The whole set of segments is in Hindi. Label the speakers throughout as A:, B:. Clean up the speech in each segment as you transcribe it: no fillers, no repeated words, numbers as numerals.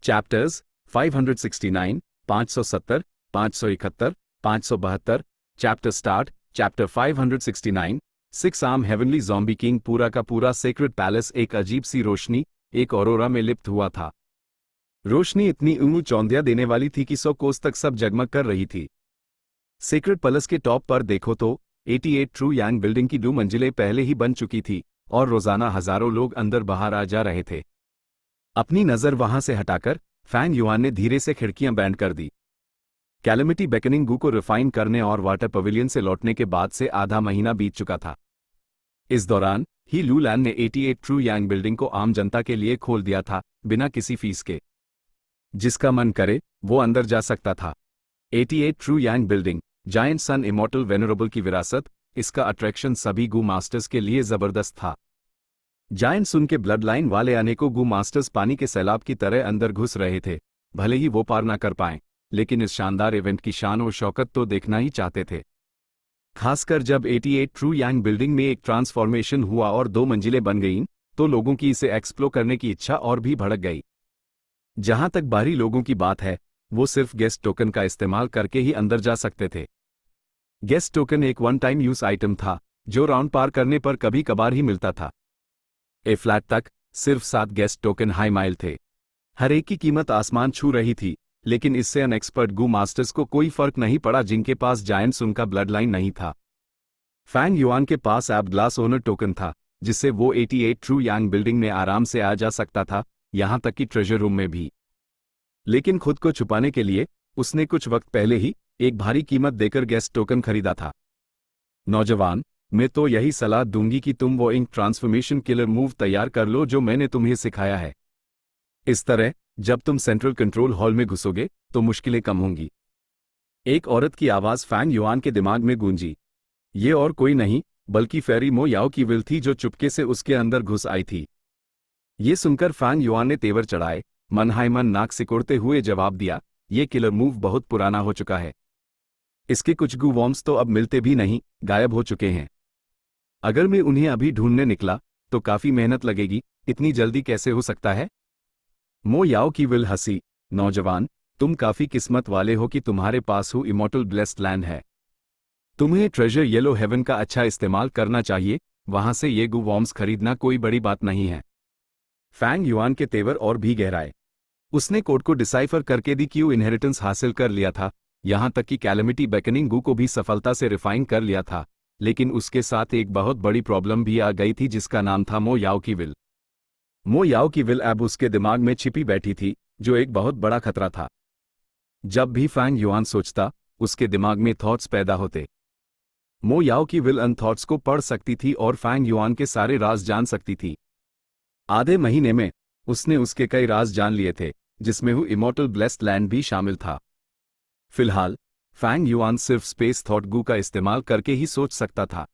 A: Chapters 569, 570, 571, 572। Chapter start. Chapter 569। Six arm heavenly zombie king. पूरा का पूरा सेक्रेट पैलेस एक अजीब सी रोशनी, एक ऑरोरा में लिप्त हुआ था। रोशनी इतनी चौंधिया देने वाली थी कि 100 कोस तक सब जगमग कर रही थी। सेक्रेट पैलेस के टॉप पर देखो तो 88 ट्रू यांग बिल्डिंग की 2 मंजिलें पहले ही बन चुकी थी और रोजाना हजारों लोग अंदर बाहर आ जा रहे थे। अपनी नजर वहां से हटाकर फैंग युआन ने धीरे से खिड़कियां बैंड कर दी। कैलेमिटी बेकनिंग गू को रिफाइन करने और वाटर पवेलियन से लौटने के बाद से आधा महीना बीत चुका था। इस दौरान ही लू लैन ने 88 ट्रू यांग बिल्डिंग को आम जनता के लिए खोल दिया था, बिना किसी फीस के। जिसका मन करे वो अंदर जा सकता था। 88 ट्रू यांग बिल्डिंग, जायंट सन इमॉर्टल वेनरेबल की विरासत, इसका अट्रैक्शन सभी गू मास्टर्स के लिए जबरदस्त था। जायंट सन के ब्लड लाइन वाले अनेकों गू मास्टर्स पानी के सैलाब की तरह अंदर घुस रहे थे। भले ही वो पार ना कर पाएं, लेकिन इस शानदार इवेंट की शान और शौकत तो देखना ही चाहते थे। खासकर जब 88 ट्रू यांग बिल्डिंग में एक ट्रांसफॉर्मेशन हुआ और 2 मंजिलें बन गईं, तो लोगों की इसे एक्सप्लोर करने की इच्छा और भी भड़क गई। जहां तक बाहरी लोगों की बात है, वो सिर्फ गेस्ट टोकन का इस्तेमाल करके ही अंदर जा सकते थे। गेस्ट टोकन एक वन टाइम यूज आइटम था जो राउंड पार करने पर कभी कभार ही मिलता था। ए फ्लैट तक सिर्फ 7 गेस्ट टोकन हाई माइल थे। हर एक की कीमत आसमान छू रही थी, लेकिन इससे अनएक्सपर्ट गू मास्टर्स को कोई फर्क नहीं पड़ा जिनके पास जायंट सुन का ब्लड लाइन नहीं था। फैंग युआन के पास ऐप ग्लास ओनर टोकन था, जिससे वो 88 ट्रू यांग बिल्डिंग में आराम से आ जा सकता था, यहां तक कि ट्रेजर रूम में भी। लेकिन खुद को छुपाने के लिए उसने कुछ वक्त पहले ही एक भारी कीमत देकर गेस्ट टोकन खरीदा था। नौजवान, मैं तो यही सलाह दूंगी कि तुम वो इंक ट्रांसफॉर्मेशन किलर मूव तैयार कर लो जो मैंने तुम्हें सिखाया है। इस तरह जब तुम सेंट्रल कंट्रोल हॉल में घुसोगे तो मुश्किलें कम होंगी। एक औरत की आवाज फैंग युआन के दिमाग में गूंजी। ये और कोई नहीं बल्कि फेरी मो याओ की विल थी, जो चुपके से उसके अंदर घुस आई थी। ये सुनकर फैंग युआन ने तेवर चढ़ाए, मन हाय मन नाक सिकोड़ते हुए जवाब दिया, ये किलर मूव बहुत पुराना हो चुका है। इसके कुछ गू वॉर्म्स तो अब मिलते भी नहीं, गायब हो चुके हैं। अगर मैं उन्हें अभी ढूंढने निकला तो काफी मेहनत लगेगी। इतनी जल्दी कैसे हो सकता है? मो याओ की विल हंसी, नौजवान, तुम काफी किस्मत वाले हो कि तुम्हारे पास हो इमॉर्टल ब्लेस्ड लैंड है। तुम्हें ट्रेजर येलो हेवन का अच्छा इस्तेमाल करना चाहिए, वहां से ये गू वॉर्म्स खरीदना कोई बड़ी बात नहीं है। फैंग युआन के तेवर और भी गहराए। उसने कोड को डिसाइफर करके दी क्यू इनहेरिटेंस हासिल कर लिया था, यहां तक कि कैलेमिटी बेकनिंग गू को भी सफलता से रिफाइन कर लिया था। लेकिन उसके साथ एक बहुत बड़ी प्रॉब्लम भी आ गई थी, जिसका नाम था मो याओ की विल। मो याओ की विल अब उसके दिमाग में छिपी बैठी थी, जो एक बहुत बड़ा खतरा था। जब भी फैंग युआन सोचता, उसके दिमाग में थॉट्स पैदा होते। मो याओ की विल उन थॉट्स को पढ़ सकती थी और फैंग युआन के सारे राज जान सकती थी। आधे महीने में उसने उसके कई राज जान लिए थे, जिसमें वो इमॉर्टल ब्लेस्ड लैंड भी शामिल था। फिलहाल फैंग युआन सिर्फ स्पेस थॉट गू का इस्तेमाल करके ही सोच सकता था।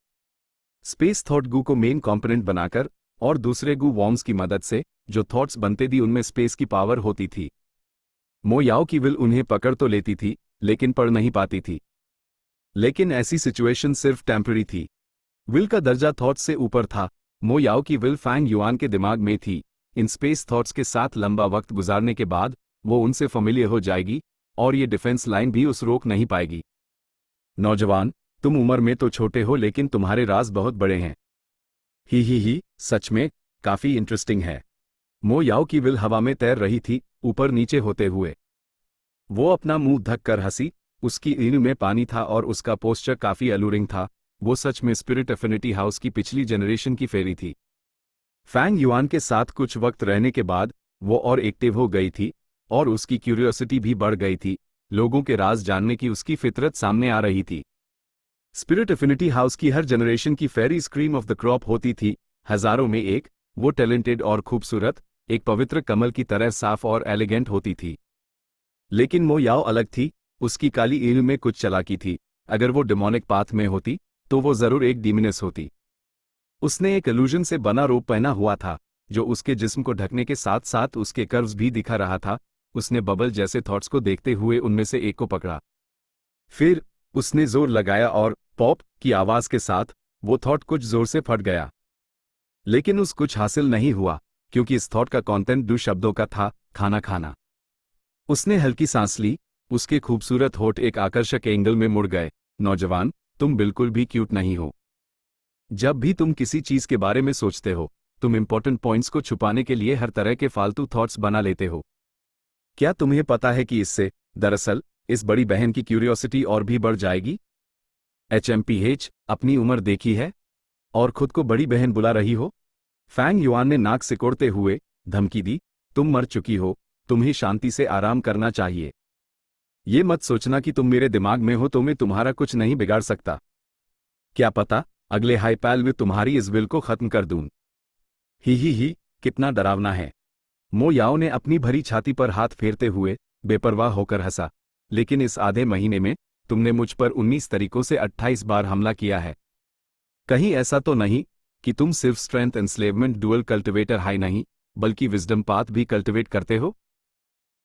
A: स्पेस थॉट गू को मेन कंपोनेंट बनाकर और दूसरे गू वॉर्म्स की मदद से जो थॉट्स बनते थी उनमें स्पेस की पावर होती थी। मो याओ की विल उन्हें पकड़ तो लेती थी, लेकिन पढ़ नहीं पाती थी। लेकिन ऐसी सिचुएशन सिर्फ टेम्पररी थी। विल का दर्जा थॉट्स से ऊपर था। मो याओ की विल फैंग युआन के दिमाग में थी। इन स्पेस थॉट्स के साथ लंबा वक्त गुजारने के बाद वो उनसे फैमिलियर हो जाएगी और ये डिफेंस लाइन भी उस रोक नहीं पाएगी। नौजवान, तुम उम्र में तो छोटे हो, लेकिन तुम्हारे राज बहुत बड़े हैं। ही, सच में काफी इंटरेस्टिंग है। मो याओ की विल हवा में तैर रही थी, ऊपर नीचे होते हुए। वो अपना मुंह ढक कर हंसी। उसकी ईन में पानी था और उसका पोस्चर काफी अलूरिंग था। वो सच में स्पिरिट एफिनिटी हाउस की पिछली जनरेशन की फेरी थी। फैंग युआन के साथ कुछ वक्त रहने के बाद वो और एक्टिव हो गई थी और उसकी क्यूरियोसिटी भी बढ़ गई थी। लोगों के राज जानने की उसकी फितरत सामने आ रही थी। स्पिरिट एफिनिटी हाउस की हर जनरेशन की फेरी स्क्रीम ऑफ द क्रॉप होती थी, हजारों में एक। वो टैलेंटेड और खूबसूरत, एक पवित्र कमल की तरह साफ और एलिगेंट होती थी। लेकिन मो याओ अलग थी। उसकी काली ईल में कुछ चालाकी थी। अगर वो डिमोनिक पाथ में होती तो वो जरूर एक डीमिनस होती। उसने एक इल्यूजन से बना रोब पहना हुआ था, जो उसके जिस्म को ढकने के साथ साथ उसके कर्व्स भी दिखा रहा था। उसने बबल जैसे थॉट्स को देखते हुए उनमें से एक को पकड़ा। फिर उसने जोर लगाया और पॉप की आवाज के साथ वो थॉट कुछ जोर से फट गया। लेकिन उस कुछ हासिल नहीं हुआ, क्योंकि इस थॉट का कंटेंट 2 शब्दों का था, खाना खाना। उसने हल्की सांस ली, उसके खूबसूरत होठ एक आकर्षक एंगल में मुड़ गए। नौजवान, तुम बिल्कुल भी क्यूट नहीं हो। जब भी तुम किसी चीज के बारे में सोचते हो, तुम इंपॉर्टेंट पॉइंट्स को छुपाने के लिए हर तरह के फालतू थॉट्स बना लेते हो। क्या तुम्हें पता है कि इससे, दरअसल, इस बड़ी बहन की क्यूरियोसिटी और भी बढ़ जाएगी? HMPH, अपनी उम्र देखी है? और खुद को बड़ी बहन बुला रही हो? फैंग युआन ने नाक सिकोड़ते हुए धमकी दी। तुम मर चुकी हो, तुम्हें शांति से आराम करना चाहिए। ये मत सोचना कि तुम मेरे दिमाग में हो तो मैं तुम्हारा कुछ नहीं बिगाड़ सकता। क्या पता, अगले हाईपैल में तुम्हारी इस विल को खत्म कर दूं। ही, कितना डरावना है। मो याओ ने अपनी भरी छाती पर हाथ फेरते हुए बेपरवाह होकर हंसा। लेकिन इस आधे महीने में तुमने मुझ पर 19 तरीकों से 28 बार हमला किया है। कहीं ऐसा तो नहीं कि तुम सिर्फ strength enslavement dual cultivator high नहीं, बल्कि विजडम पाथ भी कल्टिवेट करते हो?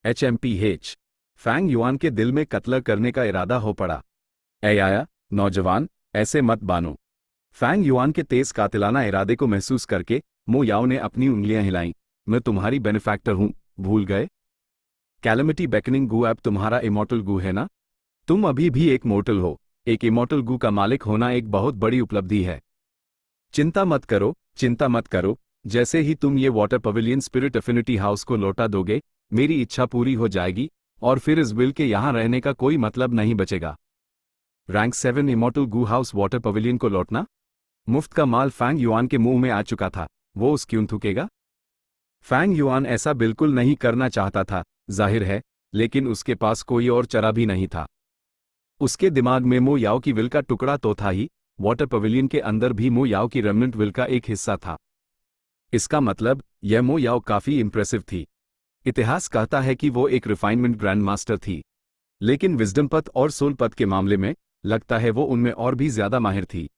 A: HMPH, फैंग युआन के दिल में कत्ल करने का इरादा हो पड़ा। आया, नौजवान, ऐसे मत बानो। फैंग युआन के तेज कातिलाना इरादे को महसूस करके मो याओ ने अपनी उंगलियां हिलाईं। मैं तुम्हारी बेनिफैक्टर हूं, भूल गए? कैलेमिटी बेकनिंग गू ऐप तुम्हारा इमॉर्टल गू है ना? तुम अभी भी एक मोर्टल हो। एक इमॉर्टल गू का मालिक होना एक बहुत बड़ी उपलब्धि है। चिंता मत करो, चिंता मत करो। जैसे ही तुम ये water pavilion spirit affinity house को लौटा दोगे, मेरी इच्छा पूरी हो जाएगी और फिर इस विल के यहां रहने का कोई मतलब नहीं बचेगा। रैंक 7 इमॉर्टल गू हाउस वाटर पवेलियन को लौटना? मुफ्त का माल फैंग युआन के मुंह में आ चुका था। वो उस क्यों थूकेगा? फैंग युआन ऐसा बिल्कुल नहीं करना चाहता था, जाहिर है, लेकिन उसके पास कोई और चारा भी नहीं था। उसके दिमाग में मो याओ की विल का टुकड़ा तो था ही, वाटर पवेलियन के अंदर भी मो याओ की रेमनेंट विल का एक हिस्सा था। इसका मतलब, यह मो याओ काफी इंप्रेसिव थी। इतिहास कहता है कि वो एक रिफाइनमेंट ग्रैंड मास्टर थी, लेकिन विजडम पथ और सोल पथ के मामले में लगता है वो उनमें और भी ज्यादा माहिर थी।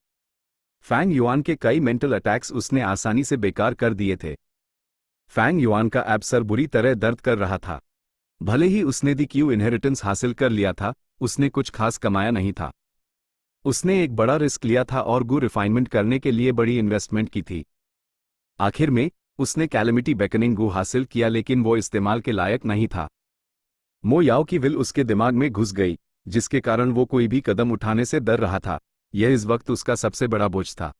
A: फैंग युआन के कई मेंटल अटैक्स उसने आसानी से बेकार कर दिए थे। फैंग युआन का ऐब सर बुरी तरह दर्द कर रहा था। भले ही उसने दी क्यू इनहेरिटेंस हासिल कर लिया था, उसने कुछ खास कमाया नहीं था। उसने एक बड़ा रिस्क लिया था और गू रिफाइनमेंट करने के लिए बड़ी इन्वेस्टमेंट की थी। आखिर में उसने कैलेमिटी बेकनिंग गू हासिल किया, लेकिन वो इस्तेमाल के लायक नहीं था। मो याओ की विल उसके दिमाग में घुस गई, जिसके कारण वो कोई भी कदम उठाने से डर रहा था। यह इस वक्त उसका सबसे बड़ा बोझ था।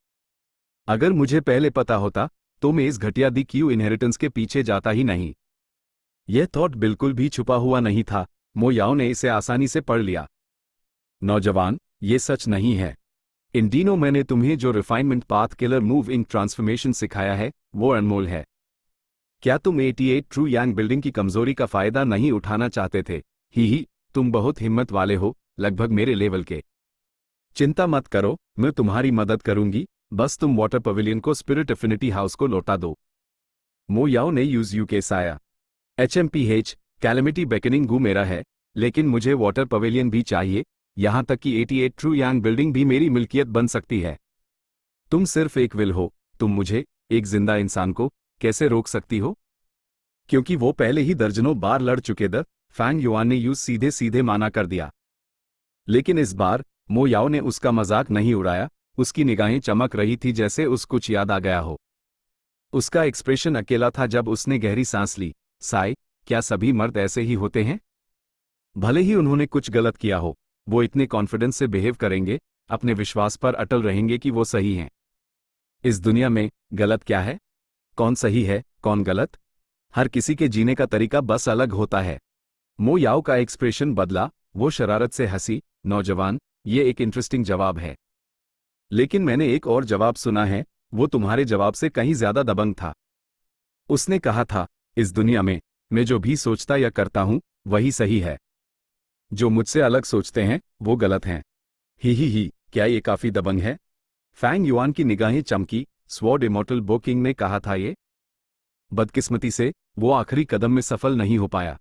A: अगर मुझे पहले पता होता तो मैं इस घटिया दी क्यू इनहेरिटेंस के पीछे जाता ही नहीं। यह थॉट बिल्कुल भी छुपा हुआ नहीं था, मो याओ ने इसे आसानी से पढ़ लिया। नौजवान, ये सच नहीं है। इन दिनों मैंने तुम्हें जो refinement path killer move in transformation सिखाया है, वो अनमोल है। क्या तुम 88 ट्रू यांग बिल्डिंग की कमजोरी का फायदा नहीं उठाना चाहते थे? ही, तुम बहुत हिम्मत वाले हो, लगभग मेरे लेवल के। चिंता मत करो, मैं तुम्हारी मदद करूंगी। बस तुम वाटर पवेलियन को स्पिरिट एफिनिटी हाउस को लौटा दो। मो याओ ने यूज यू के साया। HMPH, कैलेमिटी बेकनिंग गू मेरा है, लेकिन मुझे वाटर पवेलियन भी चाहिए, यहां तक कि 88 ट्रू यांग बिल्डिंग भी मेरी मिल्कियत बन सकती है। तुम सिर्फ एक विल हो, तुम मुझे, एक जिंदा इंसान को, कैसे रोक सकती हो? क्योंकि वो पहले ही दर्जनों बार लड़ चुके थे, फैंग युआन ने यूज सीधे सीधे माना कर दिया। लेकिन इस बार मो याओ ने उसका मजाक नहीं उड़ाया। उसकी निगाहें चमक रही थी जैसे उस कुछ याद आ गया हो। उसका एक्सप्रेशन अकेला था जब उसने गहरी सांस ली। साई, क्या सभी मर्द ऐसे ही होते हैं? भले ही उन्होंने कुछ गलत किया हो, वो इतने कॉन्फिडेंस से बिहेव करेंगे, अपने विश्वास पर अटल रहेंगे कि वो सही हैं। इस दुनिया में गलत क्या है? कौन सही है, कौन गलत? हर किसी के जीने का तरीका बस अलग होता है। मो याओ का एक्सप्रेशन बदला, वो शरारत से हंसी। नौजवान, ये एक इंटरेस्टिंग जवाब है, लेकिन मैंने एक और जवाब सुना है, वो तुम्हारे जवाब से कहीं ज्यादा दबंग था। उसने कहा था, इस दुनिया में मैं जो भी सोचता या करता हूं, वही सही है। जो मुझसे अलग सोचते हैं, वो गलत हैं। ही, क्या ये काफी दबंग है? फैंग युआन की निगाहें चमकी। स्वॉर्ड इमॉर्टल बोकिंग ने कहा था ये। बदकिस्मती से वो आखिरी कदम में सफल नहीं हो पाया।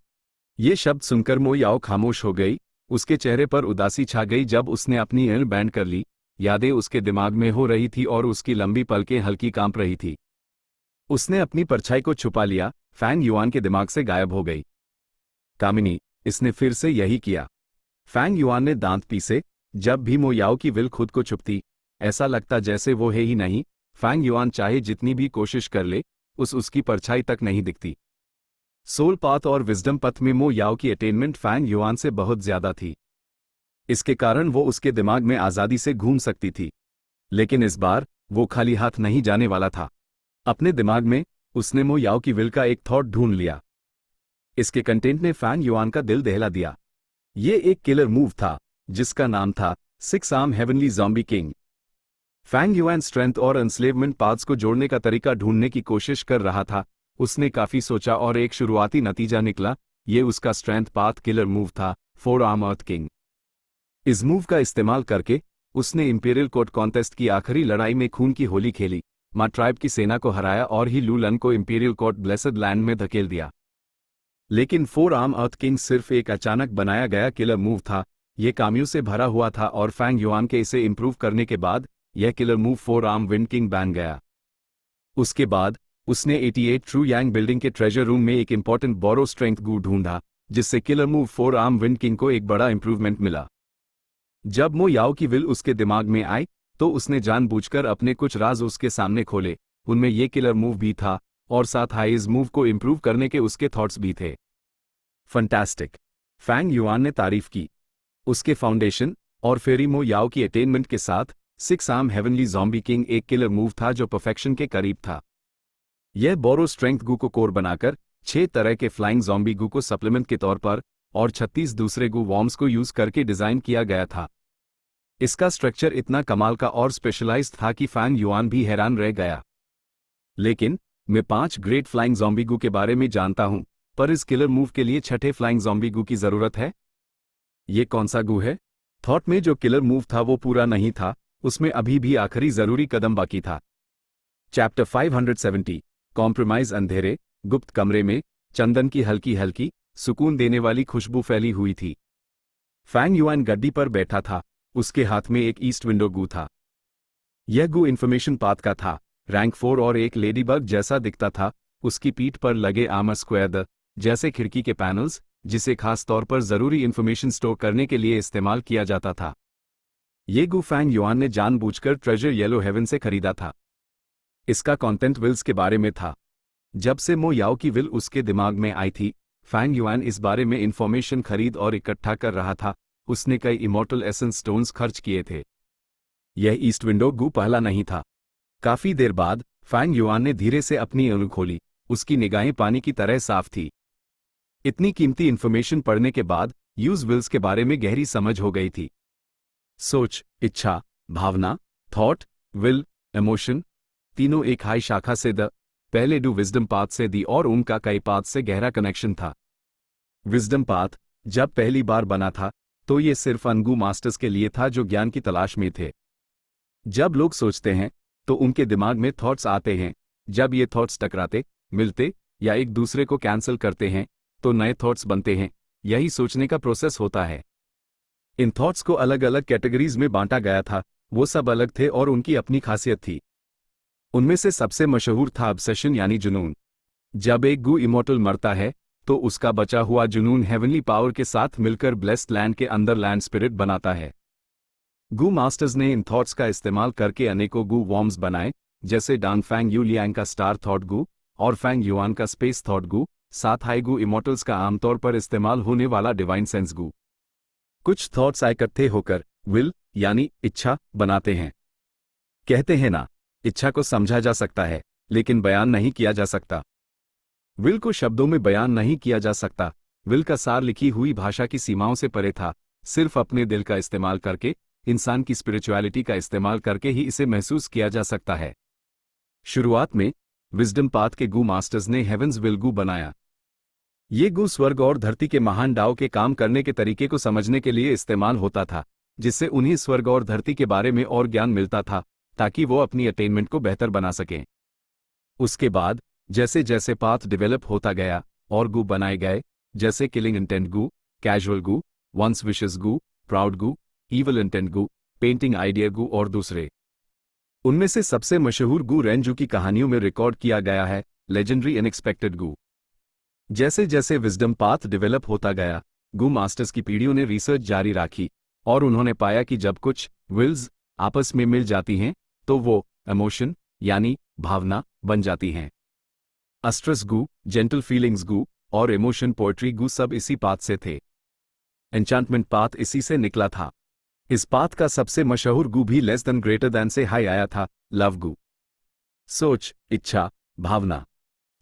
A: ये शब्द सुनकर मो याओ खामोश हो गई। उसके चेहरे पर उदासी छा गई जब उसने अपनी एल बैंड कर ली। यादें उसके दिमाग में हो रही थी और उसकी लंबी पलकें हल्की कांप रही थी। उसने अपनी परछाई को छुपा लिया, फैंग युआन के दिमाग से गायब हो गई। कामिनी, इसने फिर से यही किया। फैंग युआन ने दांत पीसे। जब भी मो याओ की विल खुद को छुपती, ऐसा लगता जैसे वो है ही नहीं। फैंग युआन चाहे जितनी भी कोशिश कर ले, उसकी परछाई तक नहीं दिखती। सोल पाथ और विजडम पथ में मो याओ की अटेनमेंट फैंग युआन से बहुत ज्यादा थी। इसके कारण वो उसके दिमाग में आजादी से घूम सकती थी। लेकिन इस बार वो खाली हाथ नहीं जाने वाला था। अपने दिमाग में उसने मो याओ की विल का एक थॉट ढूंढ लिया। इसके कंटेंट ने फैंग युआन का दिल दहला दिया। ये एक किलर मूव था जिसका नाम था 6 arm heavenly zombie king. Fang Yuan strength और एनस्लेवमेंट पाथ्स को जोड़ने का तरीका ढूंढने की कोशिश कर रहा था। उसने काफी सोचा और एक शुरुआती नतीजा निकला। ये उसका स्ट्रेंथ पाथ किलर मूव था, 4 आर्म अर्थ किंग। इस मूव का इस्तेमाल करके उसने इंपीरियल कोर्ट कॉन्टेस्ट की आखिरी लड़ाई में खून की होली खेली, मा ट्राइब की सेना को हराया और ही लू लन को इंपीरियल कोर्ट ब्लेसड लैंड में धकेल दिया। लेकिन 4 आर्म अर्थ किंग सिर्फ एक अचानक बनाया गया किलर मूव था। यह कामियों से भरा हुआ था और फैंग युआन के इसे इंप्रूव करने के बाद यह killer move 4 arm wind king बन गया। उसके बाद उसने 88 ट्रू यांग बिल्डिंग के ट्रेजर रूम में एक इंपॉर्टेंट बोरो स्ट्रेंथ गू ढूंढा, जिससे killer move 4 arm wind king को एक बड़ा इंप्रूवमेंट मिला। जब मो याओ की विल उसके दिमाग में आई तो उसने जानबूझकर अपने कुछ राज उसके सामने खोले। उनमें ये किलर मूव भी था और साथ ही इस मूव को इंप्रूव करने के उसके थॉट्स भी थे। फंटास्टिक, फैंग युआन ने तारीफ की। उसके फाउंडेशन और फेरी मो याओ की अटेनमेंट के साथ 6 आर्म हेवनली ज़ॉम्बी किंग एक किलर मूव था जो परफेक्शन के करीब था। यह बोरो स्ट्रेंथ गू को कोर बनाकर 6 तरह के फ्लाइंग ज़ॉम्बी गू को सप्लीमेंट के तौर पर और 36 दूसरे गू वॉर्म्स को यूज करके डिजाइन किया गया था। इसका स्ट्रक्चर इतना कमाल का और स्पेशलाइज्ड था कि फैंग युआन भी हैरान रह गया। लेकिन मैं 5 ग्रेट फ्लाइंग ज़ॉम्बी गू के बारे में जानता हूं, पर इस किलर मूव के लिए 6ठे फ्लाइंग ज़ॉम्बी गू की जरूरत है। ये कौन सा गू है? थॉट में जो किलर मूव था वो पूरा नहीं था, उसमें अभी भी आखिरी जरूरी कदम बाकी था। Chapter 570 compromise. अंधेरे गुप्त कमरे में चंदन की हल्की हल्की सुकून देने वाली खुशबू फैली हुई थी। फैंग युआन गद्दी पर बैठा था, उसके हाथ में एक ईस्ट विंडो गू था। यह गू इंफॉर्मेशन पाथ का था, रैंक 4 और एक लेडीबग जैसा दिखता था। उसकी पीठ पर लगे आर्मर स्क्वायर जैसे खिड़की के पैनल्स, जिसे खास तौर पर जरूरी इंफॉर्मेशन स्टोर करने के लिए इस्तेमाल किया जाता था। ये गू फैंग युआन ने जानबूझकर ट्रेजर येलो हेवन से खरीदा था। इसका कंटेंट विल्स के बारे में था। जब से मो याओ की विल उसके दिमाग में आई थी, फैंग युआन इस बारे में इंफॉर्मेशन खरीद और इकट्ठा कर रहा था। उसने कई इमॉर्टल एसेंस स्टोन्स खर्च किए थे। यह ईस्ट विंडो गू पहला नहीं था। काफी देर बाद फैंग युआन ने धीरे से अपनी आंखें खोली। उसकी निगाहें पानी की तरह साफ थी। इतनी कीमती इंफॉर्मेशन पढ़ने के बाद यूज विल्स के बारे में गहरी समझ हो गई थी। सोच, इच्छा, भावना, थॉट, विल, इमोशन, तीनों एक हाई शाखा से पहले डू विजडम पाथ से दी और उनका कई पाथ से गहरा कनेक्शन था। विजडम पाथ जब पहली बार बना था तो ये सिर्फ अनगू मास्टर्स के लिए था जो ज्ञान की तलाश में थे। जब लोग सोचते हैं तो उनके दिमाग में थॉट्स आते हैं। जब ये थॉट्स टकराते, मिलते या एक दूसरे को कैंसिल करते हैं तो नए थॉट्स बनते हैं। यही सोचने का प्रोसेस होता है। इन थॉट्स को अलग अलग कैटेगरीज में बांटा गया था। वो सब अलग थे और उनकी अपनी खासियत थी। उनमें से सबसे मशहूर था ऑब्सेशन यानी जुनून। जब एक गू इमॉर्टल मरता है तो उसका बचा हुआ जुनून हेवनली पावर के साथ मिलकर ब्लेस्ड लैंड के अंदर लैंड स्पिरिट बनाता है। गू मास्टर्स ने इन थॉट्स का इस्तेमाल करके अनेकों गू वॉर्म्स बनाए, जैसे डांग फैंग यू लियांग का स्टार थॉट गू और फैंग युआन का स्पेस थॉट गू। साथ हाई गू इमॉर्टल्स का आमतौर पर इस्तेमाल होने वाला डिवाइन सेंस गू। कुछ थॉट्स इकट्ठे होकर विल यानी इच्छा बनाते हैं। कहते हैं ना, इच्छा को समझा जा सकता है लेकिन बयान नहीं किया जा सकता। विल को शब्दों में बयान नहीं किया जा सकता। विल का सार लिखी हुई भाषा की सीमाओं से परे था। सिर्फ अपने दिल का इस्तेमाल करके, इंसान की स्पिरिचुअलिटी का इस्तेमाल करके ही इसे महसूस किया जा सकता है। शुरुआत में विजडम पाथ के गू मास्टर्स ने हेवंस विल गू बनाया। ये गू स्वर्ग और धरती के महान डाओ के काम करने के तरीके को समझने के लिए इस्तेमाल होता था, जिससे उन्हें स्वर्ग और धरती के बारे में और ज्ञान मिलता था ताकि वो अपनी अटेनमेंट को बेहतर बना सकें। उसके बाद जैसे जैसे पाथ डेवलप होता गया और गू बनाए गए, जैसे किलिंग इंटेंट गू, कैजुअल गू, वंस विशेस गू, प्राउड गू, ईवल इंटेंट गू, पेंटिंग आइडिया गू और दूसरे। उनमें से सबसे मशहूर गू रेंजू की कहानियों में रिकॉर्ड किया गया है, लेजेंडरी अनएक्सपेक्टेड गू। जैसे जैसे विजडम पाथ डेवलप होता गया, गू मास्टर्स की पीढ़ियों ने रिसर्च जारी रखी और उन्होंने पाया कि जब कुछ विल्स आपस में मिल जाती हैं तो वो इमोशन यानी भावना बन जाती हैं। अस्ट्रस गू, जेंटल फीलिंग्स गू, और इमोशन पोएट्री गू सब इसी पाथ से थे। एन्चांटमेंट पाथ इसी से निकला था। इस पाथ का सबसे मशहूर गू भी लेस देन ग्रेटर देन से हाई आया था, लव गू। सोच, इच्छा, भावना।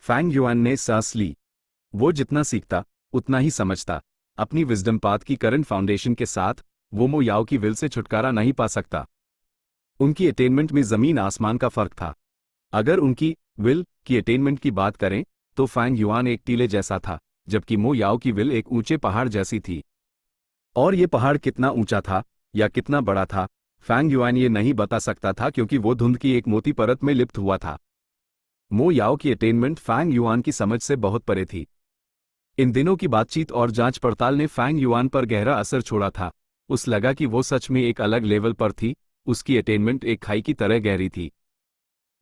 A: फैंग युआन ने सांस ली। वो जितना सीखता उतना ही समझता। अपनी विजडम पाथ की करंट फाउंडेशन के साथ वो मो याओ की विल से छुटकारा नहीं पा सकता। उनकी अटेनमेंट में जमीन आसमान का फर्क था। अगर उनकी विल की अटेनमेंट की बात करें तो फैंग युआन एक टीले जैसा था, जबकि मो याओ की विल एक ऊंचे पहाड़ जैसी थी। और ये पहाड़ कितना ऊंचा था या कितना बड़ा था, फैंग युआन ये नहीं बता सकता था, क्योंकि वो धुंध की एक मोटी परत में लिप्त हुआ था। मो याओ की अटेनमेंट फैंग युआन की समझ से बहुत परे थी। इन दिनों की बातचीत और जांच पड़ताल ने फैंग युआन पर गहरा असर छोड़ा था। उस लगा कि वो सच में एक अलग लेवल पर थी। उसकी अटेनमेंट एक खाई की तरह गहरी थी।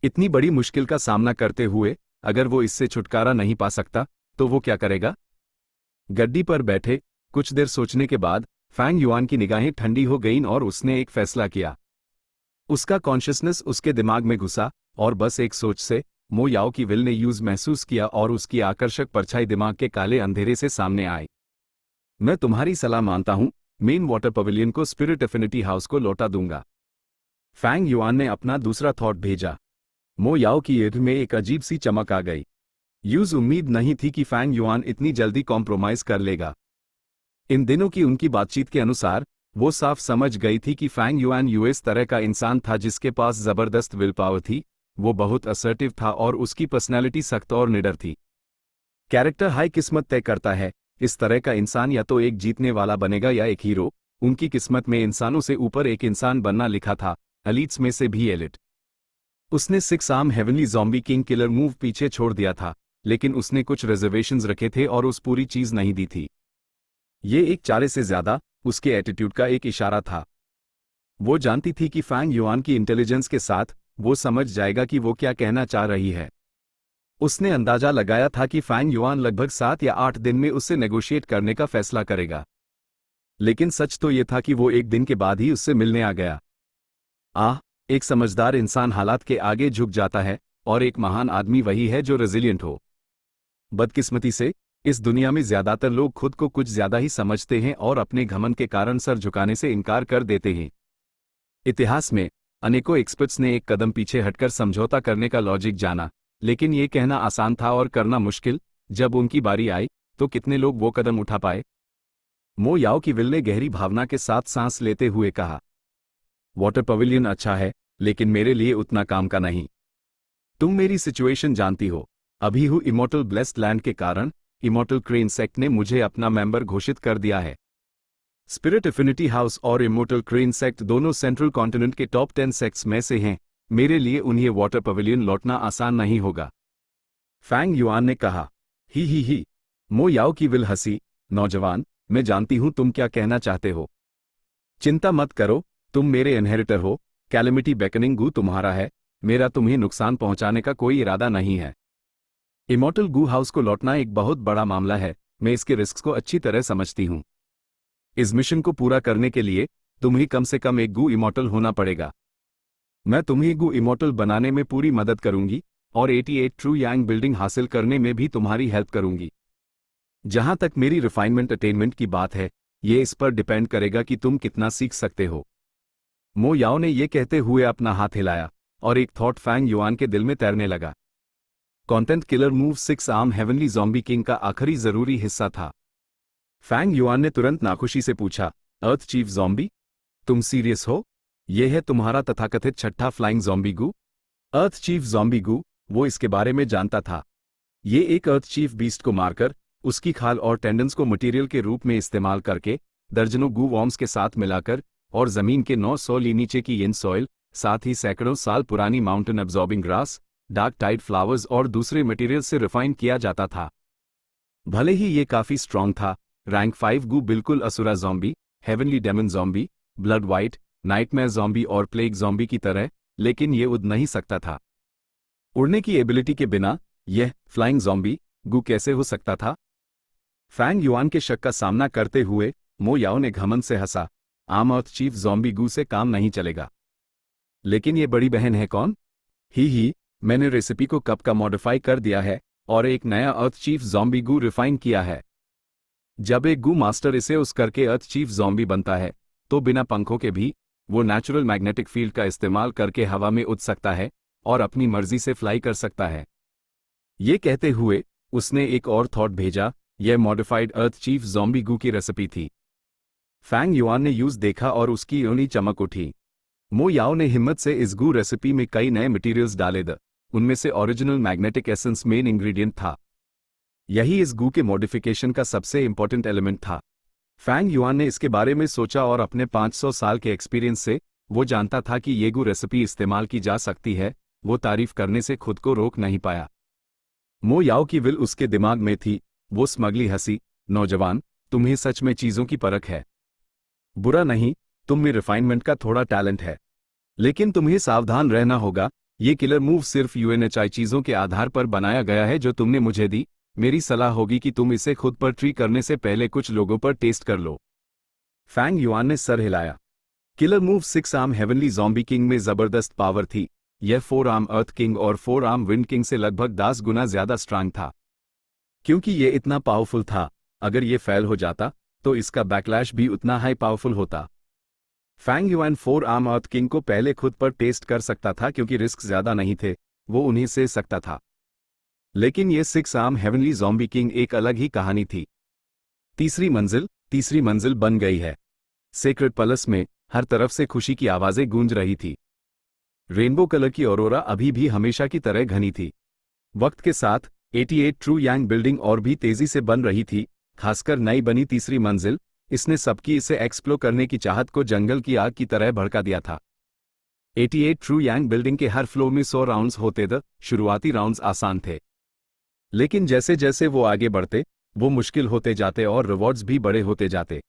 A: इतनी बड़ी मुश्किल का सामना करते हुए अगर वो इससे छुटकारा नहीं पा सकता तो वो क्या करेगा? गड्डी पर बैठे कुछ देर सोचने के बाद फैंग युआन की निगाहें ठंडी हो गईं और उसने एक फैसला किया। उसका कॉन्शियसनेस उसके दिमाग में घुसा और बस एक सोच से मो याओ की विल ने यूज महसूस किया और उसकी आकर्षक परछाई दिमाग के काले अंधेरे से सामने आई। मैं तुम्हारी सलाह मानता हूं, मेन वाटर पवेलियन को स्पिरिट एफिनिटी हाउस को लौटा दूंगा। फैंग युआन ने अपना दूसरा थॉट भेजा। मो याओ की आंख में एक अजीब सी चमक आ गई। यूज उम्मीद नहीं थी कि फैंग युआन इतनी जल्दी कॉम्प्रोमाइज कर लेगा। इन दिनों की उनकी बातचीत के अनुसार वो साफ समझ गई थी कि फैंग युआन यूएस तरह का इंसान था जिसके पास जबरदस्त विल पावर थी। वो बहुत असर्टिव था और उसकी पर्सनैलिटी सख्त और निडर थी। कैरेक्टर हाई किस्मत तय करता है। इस तरह का इंसान या तो एक जीतने वाला बनेगा या एक हीरो। उनकी किस्मत में इंसानों से ऊपर एक इंसान बनना लिखा था, एलिट्स में से भी एलिट। उसने 6 arm heavenly zombie king killer move पीछे छोड़ दिया था, लेकिन उसने कुछ रिजर्वेशंस रखे थे और उस पूरी चीज नहीं दी थी। ये एक चारे से ज्यादा उसके एटीट्यूड का एक इशारा था। वो जानती थी कि फैंग युआन की इंटेलिजेंस के साथ वो समझ जाएगा कि वो क्या कहना चाह रही है। उसने अंदाजा लगाया था कि फैंग युआन लगभग 7 या 8 दिन में उससे नेगोशिएट करने का फैसला करेगा। लेकिन सच तो ये था कि वो एक दिन के बाद ही उससे मिलने आ गया। एक समझदार इंसान हालात के आगे झुक जाता है और एक महान आदमी वही है जो रेजिलिएंट हो। बदकिस्मती से इस दुनिया में ज्यादातर लोग खुद को कुछ ज्यादा ही समझते हैं और अपने घमंड के कारण सर झुकाने से इनकार कर देते हैं। इतिहास में अनेकों एक्सपर्ट्स ने एक कदम पीछे हटकर समझौता करने का लॉजिक जाना, लेकिन ये कहना आसान था और करना मुश्किल। जब उनकी बारी आई तो कितने लोग वो कदम उठा पाए? मो याओ की विल ने गहरी भावना के साथ सांस लेते हुए कहा, वाटर पवेलियन अच्छा है, लेकिन मेरे लिए उतना काम का नहीं। तुम मेरी सिचुएशन जानती हो। अभी हूँ इमॉर्टल ब्लेस्ड लैंड के कारण इमॉर्टल क्रेन सेक्ट ने मुझे अपना मेंबर घोषित कर दिया है। स्पिरिट एफिनिटी हाउस और इमॉर्टल क्रेन सेक्ट दोनों सेंट्रल कॉन्टिनेंट के टॉप 10 सेक्ट्स में से हैं। मेरे लिए उन्हें वाटर पवेलियन लौटना आसान नहीं होगा। फैंग युआन ने कहा, ही। मो याओ की विल हंसी, नौजवान, मैं जानती हूं तुम क्या कहना चाहते हो। चिंता मत करो, तुम मेरे इनहेरिटर हो। कैलेमिटी बेकनिंग गू तुम्हारा है। मेरा तुम्हें नुकसान पहुंचाने का कोई इरादा नहीं है। इमॉर्टल गू हाउस को लौटना एक बहुत बड़ा मामला है। मैं इसके रिस्क को अच्छी तरह समझती हूं। इस मिशन को पूरा करने के लिए तुम्हें कम से कम एक गू इमॉर्टल होना पड़ेगा। मैं तुम्हें गू इमॉर्टल बनाने में पूरी मदद करूंगी और 88 ट्रू यांग बिल्डिंग हासिल करने में भी तुम्हारी हेल्प करूंगी। जहां तक मेरी रिफाइनमेंट अटेनमेंट की बात है, ये इस पर डिपेंड करेगा कि तुम कितना सीख सकते हो। मो याओ ने यह कहते हुए अपना हाथ हिलाया और एक थॉट फैंग युआन के दिल में तैरने लगा। Content killer move 6 arm heavenly zombie king का आखिरी जरूरी हिस्सा था। फैंग युआन ने तुरंत नाखुशी से पूछा, अर्थ चीफ ज़ॉम्बी, तुम सीरियस हो? यह है तुम्हारा तथाकथित छठा फ्लाइंग ज़ॉम्बी गू? अर्थ चीफ ज़ॉम्बी गू, वो इसके बारे में जानता था। ये एक अर्थ चीफ बीस्ट को मारकर उसकी खाल और टेंडन्स को मटेरियल के रूप में इस्तेमाल करके दर्जनों गू वॉर्म्स के साथ मिलाकर और जमीन के 900 ली नीचे की इन सॉइल, साथ ही सैकड़ों साल पुरानी mountain absorbing grass, dark tide flowers और दूसरे मटेरियल से रिफाइन किया जाता था। भले ही ये काफी स्ट्रांग था, रैंक 5 गू बिल्कुल Asura zombie, heavenly demon zombie, blood white, nightmare zombie और प्लेग ज़ॉम्बी की तरह, लेकिन ये उड़ नहीं सकता था। उड़ने की एबिलिटी के बिना यह फ्लाइंग ज़ॉम्बी गू कैसे हो सकता था? फैंग युआन के शक का सामना करते हुए मो याओ ने घमंड से हंसा, आम अर्थ चीफ ज़ॉम्बी गू से काम नहीं चलेगा। लेकिन ये बड़ी बहन है कौन? ही, मैंने रेसिपी को कप का मॉडिफाई कर दिया है। और एक नया अर्थ चीफ ज़ॉम्बी गू रिफाइन किया है। जब एक गू मास्टर इसे उस करके अर्थ चीफ ज़ॉम्बी बनता है तो बिना पंखों के भी वो नेचुरल मैग्नेटिक फील्ड का इस्तेमाल करके हवा में उड़ सकता है और अपनी मर्जी से फ्लाई कर सकता है। ये कहते हुए उसने एक और थॉट भेजा, यह मॉडिफाइड अर्थ चीफ ज़ॉम्बी गू की रेसिपी थी। फैंग युआन ने यूज देखा और उसकी ऊनी चमक उठी। मो याओ ने हिम्मत से इस गू रेसिपी में कई नए मटेरियल्स डाले उनमें से original magnetic essence main ingredient था। यही इस गू के मॉडिफिकेशन का सबसे इंपॉर्टेंट एलिमेंट था। फैंग युआन ने इसके बारे में सोचा और अपने 500 साल के एक्सपीरियंस से वो जानता था कि ये गू रेसिपी इस्तेमाल की जा सकती है, वो तारीफ करने से खुद को रोक नहीं पाया। मो याओ की विल उसके दिमाग में थी। वो स्मगली हंसी, नौजवान, तुम्हें सच में चीजों की परख है। बुरा नहीं, तुम में रिफाइनमेंट का थोड़ा टैलेंट है, लेकिन तुम्हें सावधान रहना होगा। ये किलर मूव सिर्फ यूएनएचआई चीजों के आधार पर बनाया गया है जो तुमने मुझे दी। मेरी सलाह होगी कि तुम इसे खुद पर ट्री करने से पहले कुछ लोगों पर टेस्ट कर लो। फैंग युआन ने सर हिलाया। Killer move 6 arm heavenly zombie king में जबरदस्त पावर थी। यह 4 आर्म अर्थ किंग और 4 आर्म विंड किंग से लगभग 10 गुना ज्यादा स्ट्रांग था। क्योंकि ये इतना पावरफुल था, अगर ये फेल हो जाता तो इसका बैकलैश भी उतना हाई पावरफुल होता। फैंग युआन 4 आर्म अर्थ किंग को पहले खुद पर टेस्ट कर सकता था क्योंकि रिस्क ज्यादा नहीं थे, वो उन्हें से सकता था। लेकिन ये 6 आर्म हेवनली ज़ॉम्बी किंग एक अलग ही कहानी थी। तीसरी मंजिल बन गई है। सेक्रेट पैलेस में हर तरफ से खुशी की आवाजें गूंज रही थी। रेनबो कलर की ऑरोरा अभी भी हमेशा की तरह घनी थी। वक्त के साथ 88 ट्रू यांग बिल्डिंग और भी तेजी से बन रही थी, खासकर नई बनी तीसरी मंजिल। इसने सबकी इसे एक्सप्लोर करने की चाहत को जंगल की आग की तरह भड़का दिया था। 88 ट्रू यांग बिल्डिंग के हर फ्लोर में 100 राउंड्स होते थे। शुरुआती राउंड्स आसान थे, लेकिन जैसे जैसे वो आगे बढ़ते वो मुश्किल होते जाते और रिवॉर्ड्स भी बड़े होते जाते।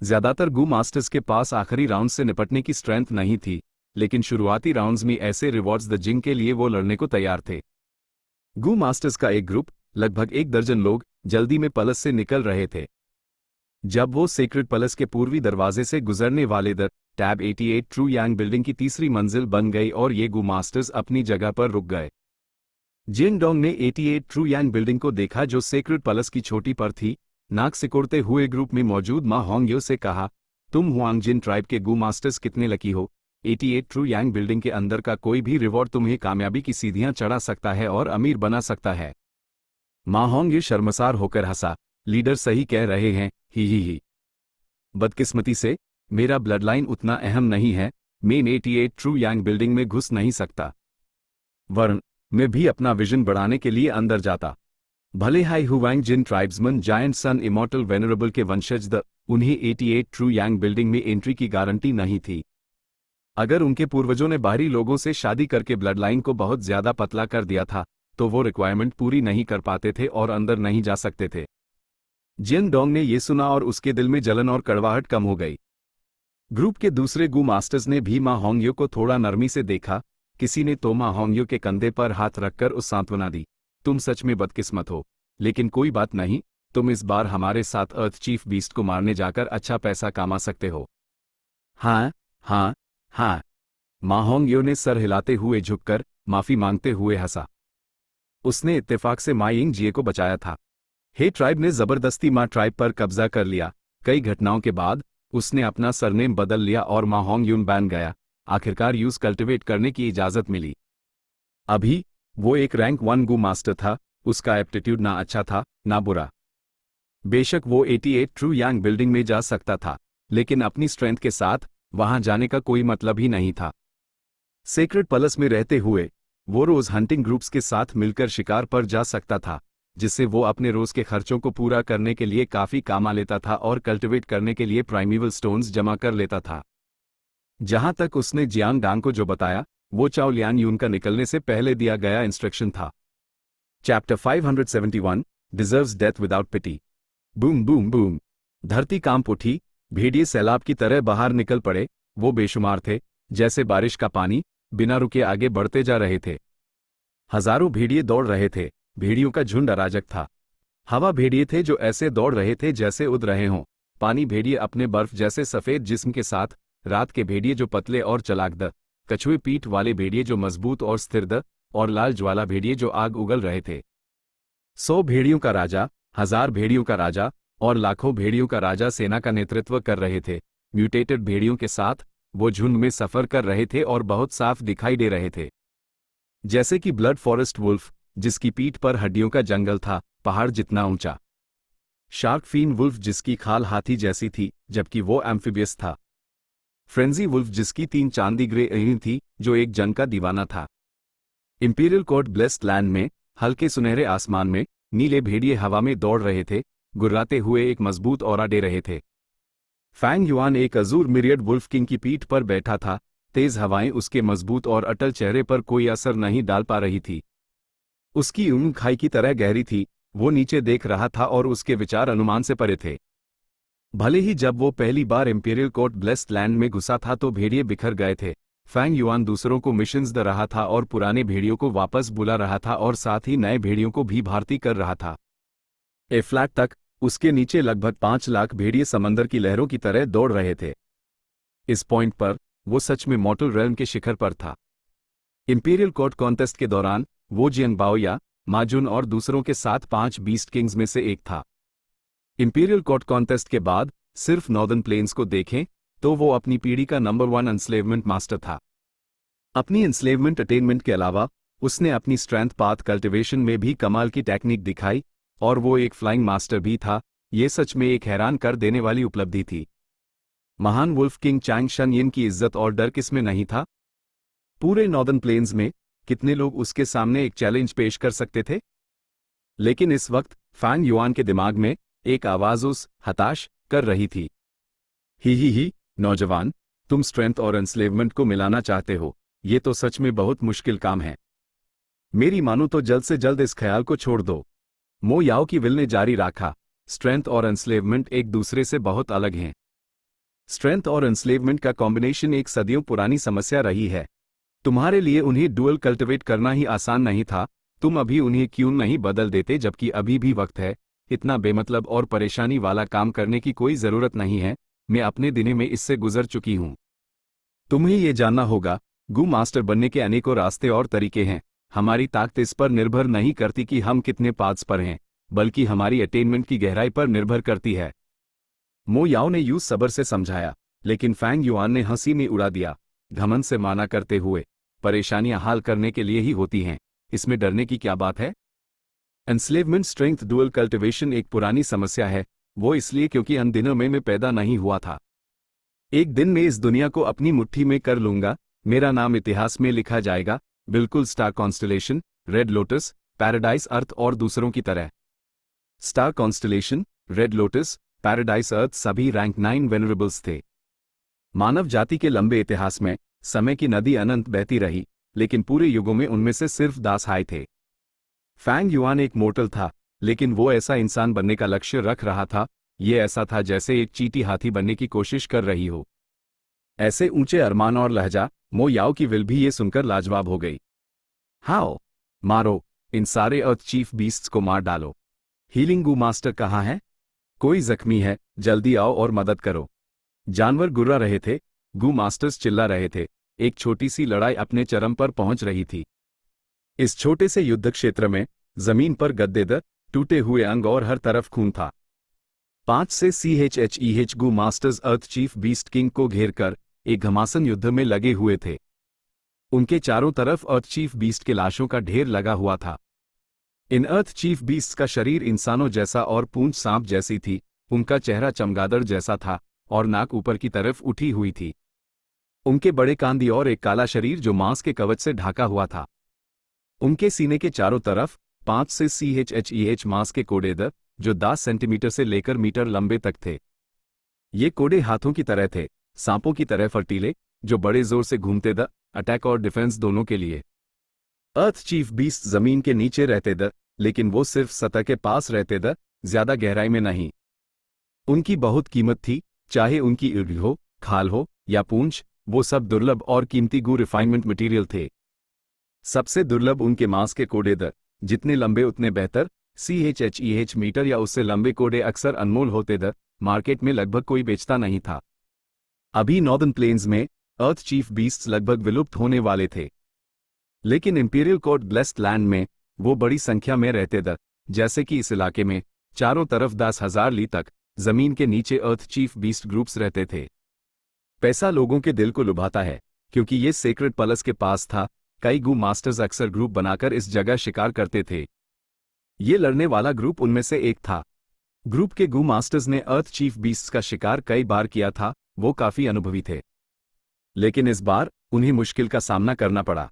A: ज्यादातर गू मास्टर्स के पास आखिरी राउंड से निपटने की स्ट्रेंथ नहीं थी, लेकिन शुरुआती राउंड्स में ऐसे रिवॉर्ड्स द जिंग के लिए वो लड़ने को तैयार थे। गू मास्टर्स का एक ग्रुप, लगभग 1 दर्जन लोग, जल्दी में पैलेस से निकल रहे थे। जब वो सेक्रेट पैलेस के पूर्वी दरवाजे से गुजरने वाले टैब 88 ट्रू यांग बिल्डिंग की तीसरी मंजिल बन गई और ये गू मास्टर्स अपनी जगह पर रुक गए। जिन डोंग ने 88 ट्रू यांग बिल्डिंग को देखा जो सेक्रेट पैलेस की छोटी पर थी। नाक सिकोड़ते हुए ग्रुप में मौजूद मा होंगयो से कहा, तुम हुआंग जिन ट्राइब के गू मास्टर्स कितने लकी हो। 88 ट्रू यांग बिल्डिंग के अंदर का कोई भी रिवॉर्ड तुम्हें कामयाबी की सीढ़ियां चढ़ा सकता है और अमीर बना सकता है। मा होंगयो शर्मसार होकर हंसा, लीडर सही कह रहे हैं, ही। बदकिस्मती से मेरा ब्लडलाइन उतना अहम नहीं है, मैं 88 ट्रू यांग बिल्डिंग में घुस नहीं सकता, वरन मैं भी अपना विजन बढ़ाने के लिए अंदर जाता। भले हाई हुआंग जिन ट्राइब्समैन जायंट सन इमॉर्टल वेनरेबल के वंशज उन्हें 88 ट्रू यांग बिल्डिंग में एंट्री की गारंटी नहीं थी। अगर उनके पूर्वजों ने बाहरी लोगों से शादी करके ब्लडलाइन को बहुत ज्यादा पतला कर दिया था तो वो रिक्वायरमेंट पूरी नहीं कर पाते थे और अंदर नहीं जा सकते थे। जिन डोंग ने यह सुना और उसके दिल में जलन और कड़वाहट कम हो गई। ग्रुप के दूसरे गू मास्टर्स ने भी मा होंगयो को थोड़ा नरमी से देखा। किसी ने तो मा होंगयो के कंधे पर हाथ रखकर उस सांत्वना दी, तुम सच में बदकिस्मत हो, लेकिन कोई बात नहीं, तुम इस बार हमारे साथ अर्थ चीफ बीस्ट को मारने जाकर अच्छा पैसा कमा सकते हो। हाँ हाँ हाँ, मा होंगयो ने सर हिलाते हुए झुककर माफी मांगते हुए हंसा। उसने इत्तेफाक से मा यिंग जिए को बचाया था। हे ट्राइब ने जबरदस्ती मा ट्राइब पर कब्जा कर लिया। कई घटनाओं के बाद उसने अपना सरनेम बदल लिया और मा होंगयून बन गया। आखिरकार यूज कल्टिवेट करने की इजाजत मिली। अभी वो एक रैंक 1 गू मास्टर था। उसका एप्टीट्यूड ना अच्छा था ना बुरा। बेशक वो 88 ट्रू यांग बिल्डिंग में जा सकता था, लेकिन अपनी स्ट्रेंथ के साथ वहां जाने का कोई मतलब ही नहीं था। सेक्रेट पैलेस में रहते हुए वो रोज हंटिंग ग्रुप्स के साथ मिलकर शिकार पर जा सकता था, जिससे वो अपने रोज के खर्चों को पूरा करने के लिए काफी कमा लेता था और कल्टिवेट करने के लिए प्राइमेवल स्टोन्स जमा कर लेता था। जहां तक उसने जियांग डांग को जो बताया वो चाओ लियान यून का निकलने से पहले दिया गया इंस्ट्रक्शन था। चैप्टर 571 डिजर्व्स डेथ विदाउट पिटी। बूम बूम बूम, धरती कांप उठी। भेड़िए सैलाब की तरह बाहर निकल पड़े। वो बेशुमार थे, जैसे बारिश का पानी, बिना रुके आगे बढ़ते जा रहे थे। हजारों भेड़िए दौड़ रहे थे। भेड़ियों का झुंड अराजक था। हवा भेड़िए थे जो ऐसे दौड़ रहे थे जैसे उड़ रहे हों। पानी भेड़िए अपने बर्फ जैसे सफेद जिस्म के साथ। रात के भेड़िए जो पतले और चलाक कछुए पीठ वाले भेड़िए जो मजबूत और स्थिर और लाल ज्वाला भेड़िए जो आग उगल रहे थे। 100 भेड़ियों का राजा, 1000 भेड़ियों का राजा और लाखों भेड़ियों का राजा सेना का नेतृत्व कर रहे थे। म्यूटेटेड भेड़ियों के साथ वो झुंड में सफर कर रहे थे और बहुत साफ दिखाई दे रहे थे, जैसे कि ब्लड फॉरेस्ट वुल्फ, जिसकी पीठ पर हड्डियों का जंगल था, पहाड़ जितना ऊंचा। शार्क फिन वुल्फ, जिसकी खाल हाथी जैसी थी जबकि वो एम्फिबियस था। फ्रेंजी वुल्फ, जिसकी 3 चांदी ग्रे आंखें थी, जो एक जंग का दीवाना था। इंपीरियल कोर्ट ब्लेस्ड लैंड में हल्के सुनहरे आसमान में नीले भेड़िए हवा में दौड़ रहे थे, गुर्राते हुए एक मजबूत ऑरा दे रहे थे। फैंग युआन एक अजूर मिरियड वुल्फ किंग की पीठ पर बैठा था। तेज हवाएं उसके मजबूत और अटल चेहरे पर कोई असर नहीं डाल पा रही थी। उसकी ऊँग खाई की तरह गहरी थी। वो नीचे देख रहा था और उसके विचार अनुमान से परे थे। भले ही जब वो पहली बार इंपीरियल कोर्ट ब्लेस्ड लैंड में घुसा था तो भेड़िए बिखर गए थे। फैंग युआन दूसरों को मिशंस दे रहा था और पुराने भेड़ियों को वापस बुला रहा था और साथ ही नए भेड़ियों को भी भर्ती कर रहा था। ए फ्लैट तक उसके नीचे लगभग 5 लाख भेड़िए समंदर की लहरों की तरह दौड़ रहे थे। इस पॉइंट पर वो सच में मॉर्टल रेल्म के शिखर पर था। इंपीरियल कोर्ट कॉन्टेस्ट के दौरान वो जियांग बाओ या माजुन और दूसरों के साथ 5 बीस्ट किंग्स में से एक था। इंपीरियल कोर्ट कॉन्टेस्ट के बाद सिर्फ नॉर्दर्न प्लेन्स को देखें तो वो अपनी पीढ़ी का नंबर 1 एंस्लेवमेंट मास्टर था। अपनी एंस्लेवमेंट अटेनमेंट के अलावा उसने अपनी स्ट्रेंथ पाथ कल्टिवेशन में भी कमाल की टेक्निक दिखाई और वो एक फ्लाइंग मास्टर भी था। ये सच में एक हैरान कर देने वाली उपलब्धि थी। महान वुल्फ किंग चैंग शनयिन की इज्जत और डर किसमें नहीं था? पूरे नॉर्दर्न प्लेन्स में कितने लोग उसके सामने एक चैलेंज पेश कर सकते थे? लेकिन इस वक्त फैंग युआन के दिमाग में एक आवाज उस हताश कर रही थी। ही नौजवान, तुम स्ट्रेंथ और एंस्लेवमेंट को मिलाना चाहते हो। ये तो सच में बहुत मुश्किल काम है। मेरी मानो तो जल्द से जल्द इस ख्याल को छोड़ दो। मो याओ की विल ने जारी रखा, स्ट्रेंथ और एंस्लेवमेंट एक दूसरे से बहुत अलग हैं। स्ट्रेंथ और एंस्लेवमेंट का कॉम्बिनेशन एक सदियों पुरानी समस्या रही है। तुम्हारे लिए उन्हें डुअल कल्टिवेट करना ही आसान नहीं था। तुम अभी उन्हें क्यों नहीं बदल देते जबकि अभी भी वक्त है? इतना बेमतलब और परेशानी वाला काम करने की कोई जरूरत नहीं है। मैं अपने दिनों में इससे गुजर चुकी हूं। तुम्हें ये जानना होगा, गू मास्टर बनने के अनेकों रास्ते और तरीके हैं। हमारी ताकत इस पर निर्भर नहीं करती कि हम कितने पाथ्स पर हैं, बल्कि हमारी अटेनमेंट की गहराई पर निर्भर करती है। मो याओ ने यूं सब्र से समझाया, लेकिन फैंग युआन ने हंसी में उड़ा दिया, घमंड से माना करते हुए। परेशानियां हाल करने के लिए ही होती हैं, इसमें डरने की क्या बात है? एंस्लेवमेंट स्ट्रेंथ डुअल कल्टिवेशन एक पुरानी समस्या है। वो इसलिए क्योंकि उन दिनों में मैं पैदा नहीं हुआ था। एक दिन मैं इस दुनिया को अपनी मुट्ठी में कर लूंगा। मेरा नाम इतिहास में लिखा जाएगा, बिल्कुल star constellation, red lotus, paradise earth और दूसरों की तरह। Star constellation, red lotus, paradise earth सभी रैंक 9 वेनरेबल्स थे। मानव जाति के लंबे इतिहास में समय की नदी अनंत बहती रही, लेकिन पूरे युगों में उनमें से सिर्फ 10 हाई थे। फैंग युआन एक मोर्टल था, लेकिन वो ऐसा इंसान बनने का लक्ष्य रख रहा था। ये ऐसा था जैसे एक चींटी हाथी बनने की कोशिश कर रही हो। ऐसे ऊंचे अरमान और लहजा, मो याओ की विल भी ये सुनकर लाजवाब हो गई। हाओ, मारो, इन सारे अर्थ चीफ बीस्ट्स को मार डालो। हीलिंग गू मास्टर कहाँ है? कोई जख्मी है, जल्दी आओ और मदद करो। जानवर गुर्रा रहे थे, गू मास्टर्स चिल्ला रहे थे। एक छोटी सी लड़ाई अपने चरम पर पहुंच रही थी। इस छोटे से युद्ध क्षेत्र में जमीन पर गद्देदार, टूटे हुए अंग और हर तरफ खून था। 5 से CHEH गू मास्टर्स अर्थ चीफ बीस्ट किंग को घेरकर एक घमासान युद्ध में लगे हुए थे। उनके चारों तरफ अर्थ चीफ बीस्ट के लाशों का ढेर लगा हुआ था। इन अर्थ चीफ बीस्ट का शरीर इंसानों जैसा और पूंछ सांप जैसी थी। उनका चेहरा चमगादड़ जैसा था और नाक ऊपर की तरफ उठी हुई थी। उनके बड़े कांदी और एक काला शरीर जो मांस के कवच से ढका हुआ था। उनके सीने के चारों तरफ 5 से CHEH मांस के कोडेदार, जो 10 सेंटीमीटर से लेकर मीटर लंबे तक थे। ये कोडे हाथों की तरह थे, सांपों की तरह फर्टीले, जो बड़े जोर से घूमते द अटैक और डिफेंस दोनों के लिए। अर्थ चीफ बीस्ट जमीन के नीचे रहते द, लेकिन वो सिर्फ सतह के पास रहते द, ज्यादा गहराई में नहीं। उनकी बहुत कीमत थी, चाहे उनकी ईड़ हो, खाल हो या पूंछ, वो सब दुर्लभ और कीमती गू रिफाइनमेंट मटेरियल थे। सबसे दुर्लभ उनके मांस के कोडेदार, जितने लंबे उतने बेहतर। CHEH मीटर या उससे लंबे कोडे अक्सर अनमोल होते द, मार्केट में लगभग कोई बेचता नहीं था। अभी नॉर्दर्न प्लेन्स में अर्थ चीफ बीस्ट्स लगभग विलुप्त होने वाले थे, लेकिन इंपीरियल कोर्ट ब्लेस्ड लैंड में वो बड़ी संख्या में रहते द, जैसे कि इस इलाके में चारों तरफ 10,000 ली तक जमीन के नीचे अर्थ चीफ बीस्ट ग्रुप्स रहते थे। पैसा लोगों के दिल को लुभाता है, क्योंकि ये सेक्रेट पलस के पास था। कई गू मास्टर्स अक्सर ग्रुप बनाकर इस जगह शिकार करते थे। ये लड़ने वाला ग्रुप उनमें से एक था। ग्रुप के गू मास्टर्स ने अर्थ चीफ बीस्ट्स का शिकार कई बार किया था। वो काफी अनुभवी थे, लेकिन इस बार उन्हें मुश्किल का सामना करना पड़ा।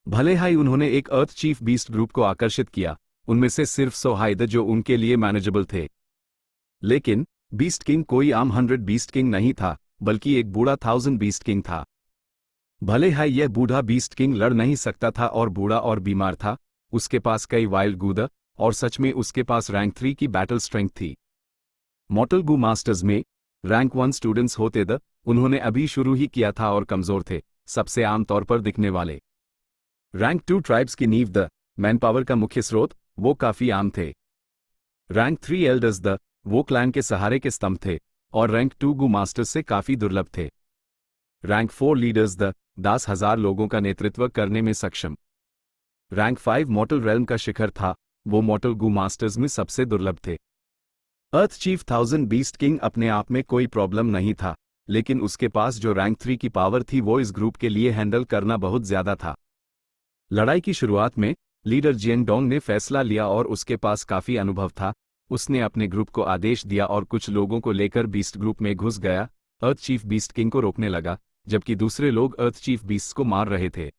A: भले ही उन्होंने एक अर्थ चीफ बीस्ट ग्रुप को आकर्षित किया, उनमें से सिर्फ 100 हाइद जो उनके लिए मैनेजेबल थे। लेकिन बीस्ट किंग कोई आम 100 बीस्ट किंग नहीं था, बल्कि एक बूढ़ा 1000 बीस्ट किंग था। भले ही यह बूढ़ा बीस्ट किंग लड़ नहीं सकता था और बूढ़ा और बीमार था, उसके पास कई वाइल्ड गूद और सच में उसके पास रैंक 3 की बैटल स्ट्रेंथ थी। मॉर्टल गू मास्टर्स में रैंक 1 स्टूडेंट्स होते थे। उन्होंने अभी शुरू ही किया था और कमजोर थे, सबसे आम तौर पर दिखने वाले। रैंक 2 ट्राइब्स की नींव द मैन पावर का मुख्य स्रोत, वो काफी आम थे। रैंक 3 एल्डर्स द वो क्लैन के सहारे के स्तंभ थे और रैंक 2 गू मास्टर्स से काफी दुर्लभ थे। रैंक 4 लीडर्स द 10,000 लोगों का नेतृत्व करने में सक्षम। रैंक 5 मॉर्टल रेल्म का शिखर था, वो मॉर्टल गू मास्टर्स में सबसे दुर्लभ थे। अर्थ चीफ 1000 बीस्ट किंग अपने आप में कोई प्रॉब्लम नहीं था, लेकिन उसके पास जो रैंक 3 की पावर थी वो इस ग्रुप के लिए हैंडल करना बहुत ज्यादा था। लड़ाई की शुरुआत में लीडर जियंग डोंग ने फैसला लिया और उसके पास काफी अनुभव था। उसने अपने ग्रुप को आदेश दिया और कुछ लोगों को लेकर बीस्ट ग्रुप में घुस गया। अर्थ चीफ बीस्ट किंग को रोकने लगा, जबकि दूसरे लोग अर्थ चीफ बीस्ट को मार रहे थे।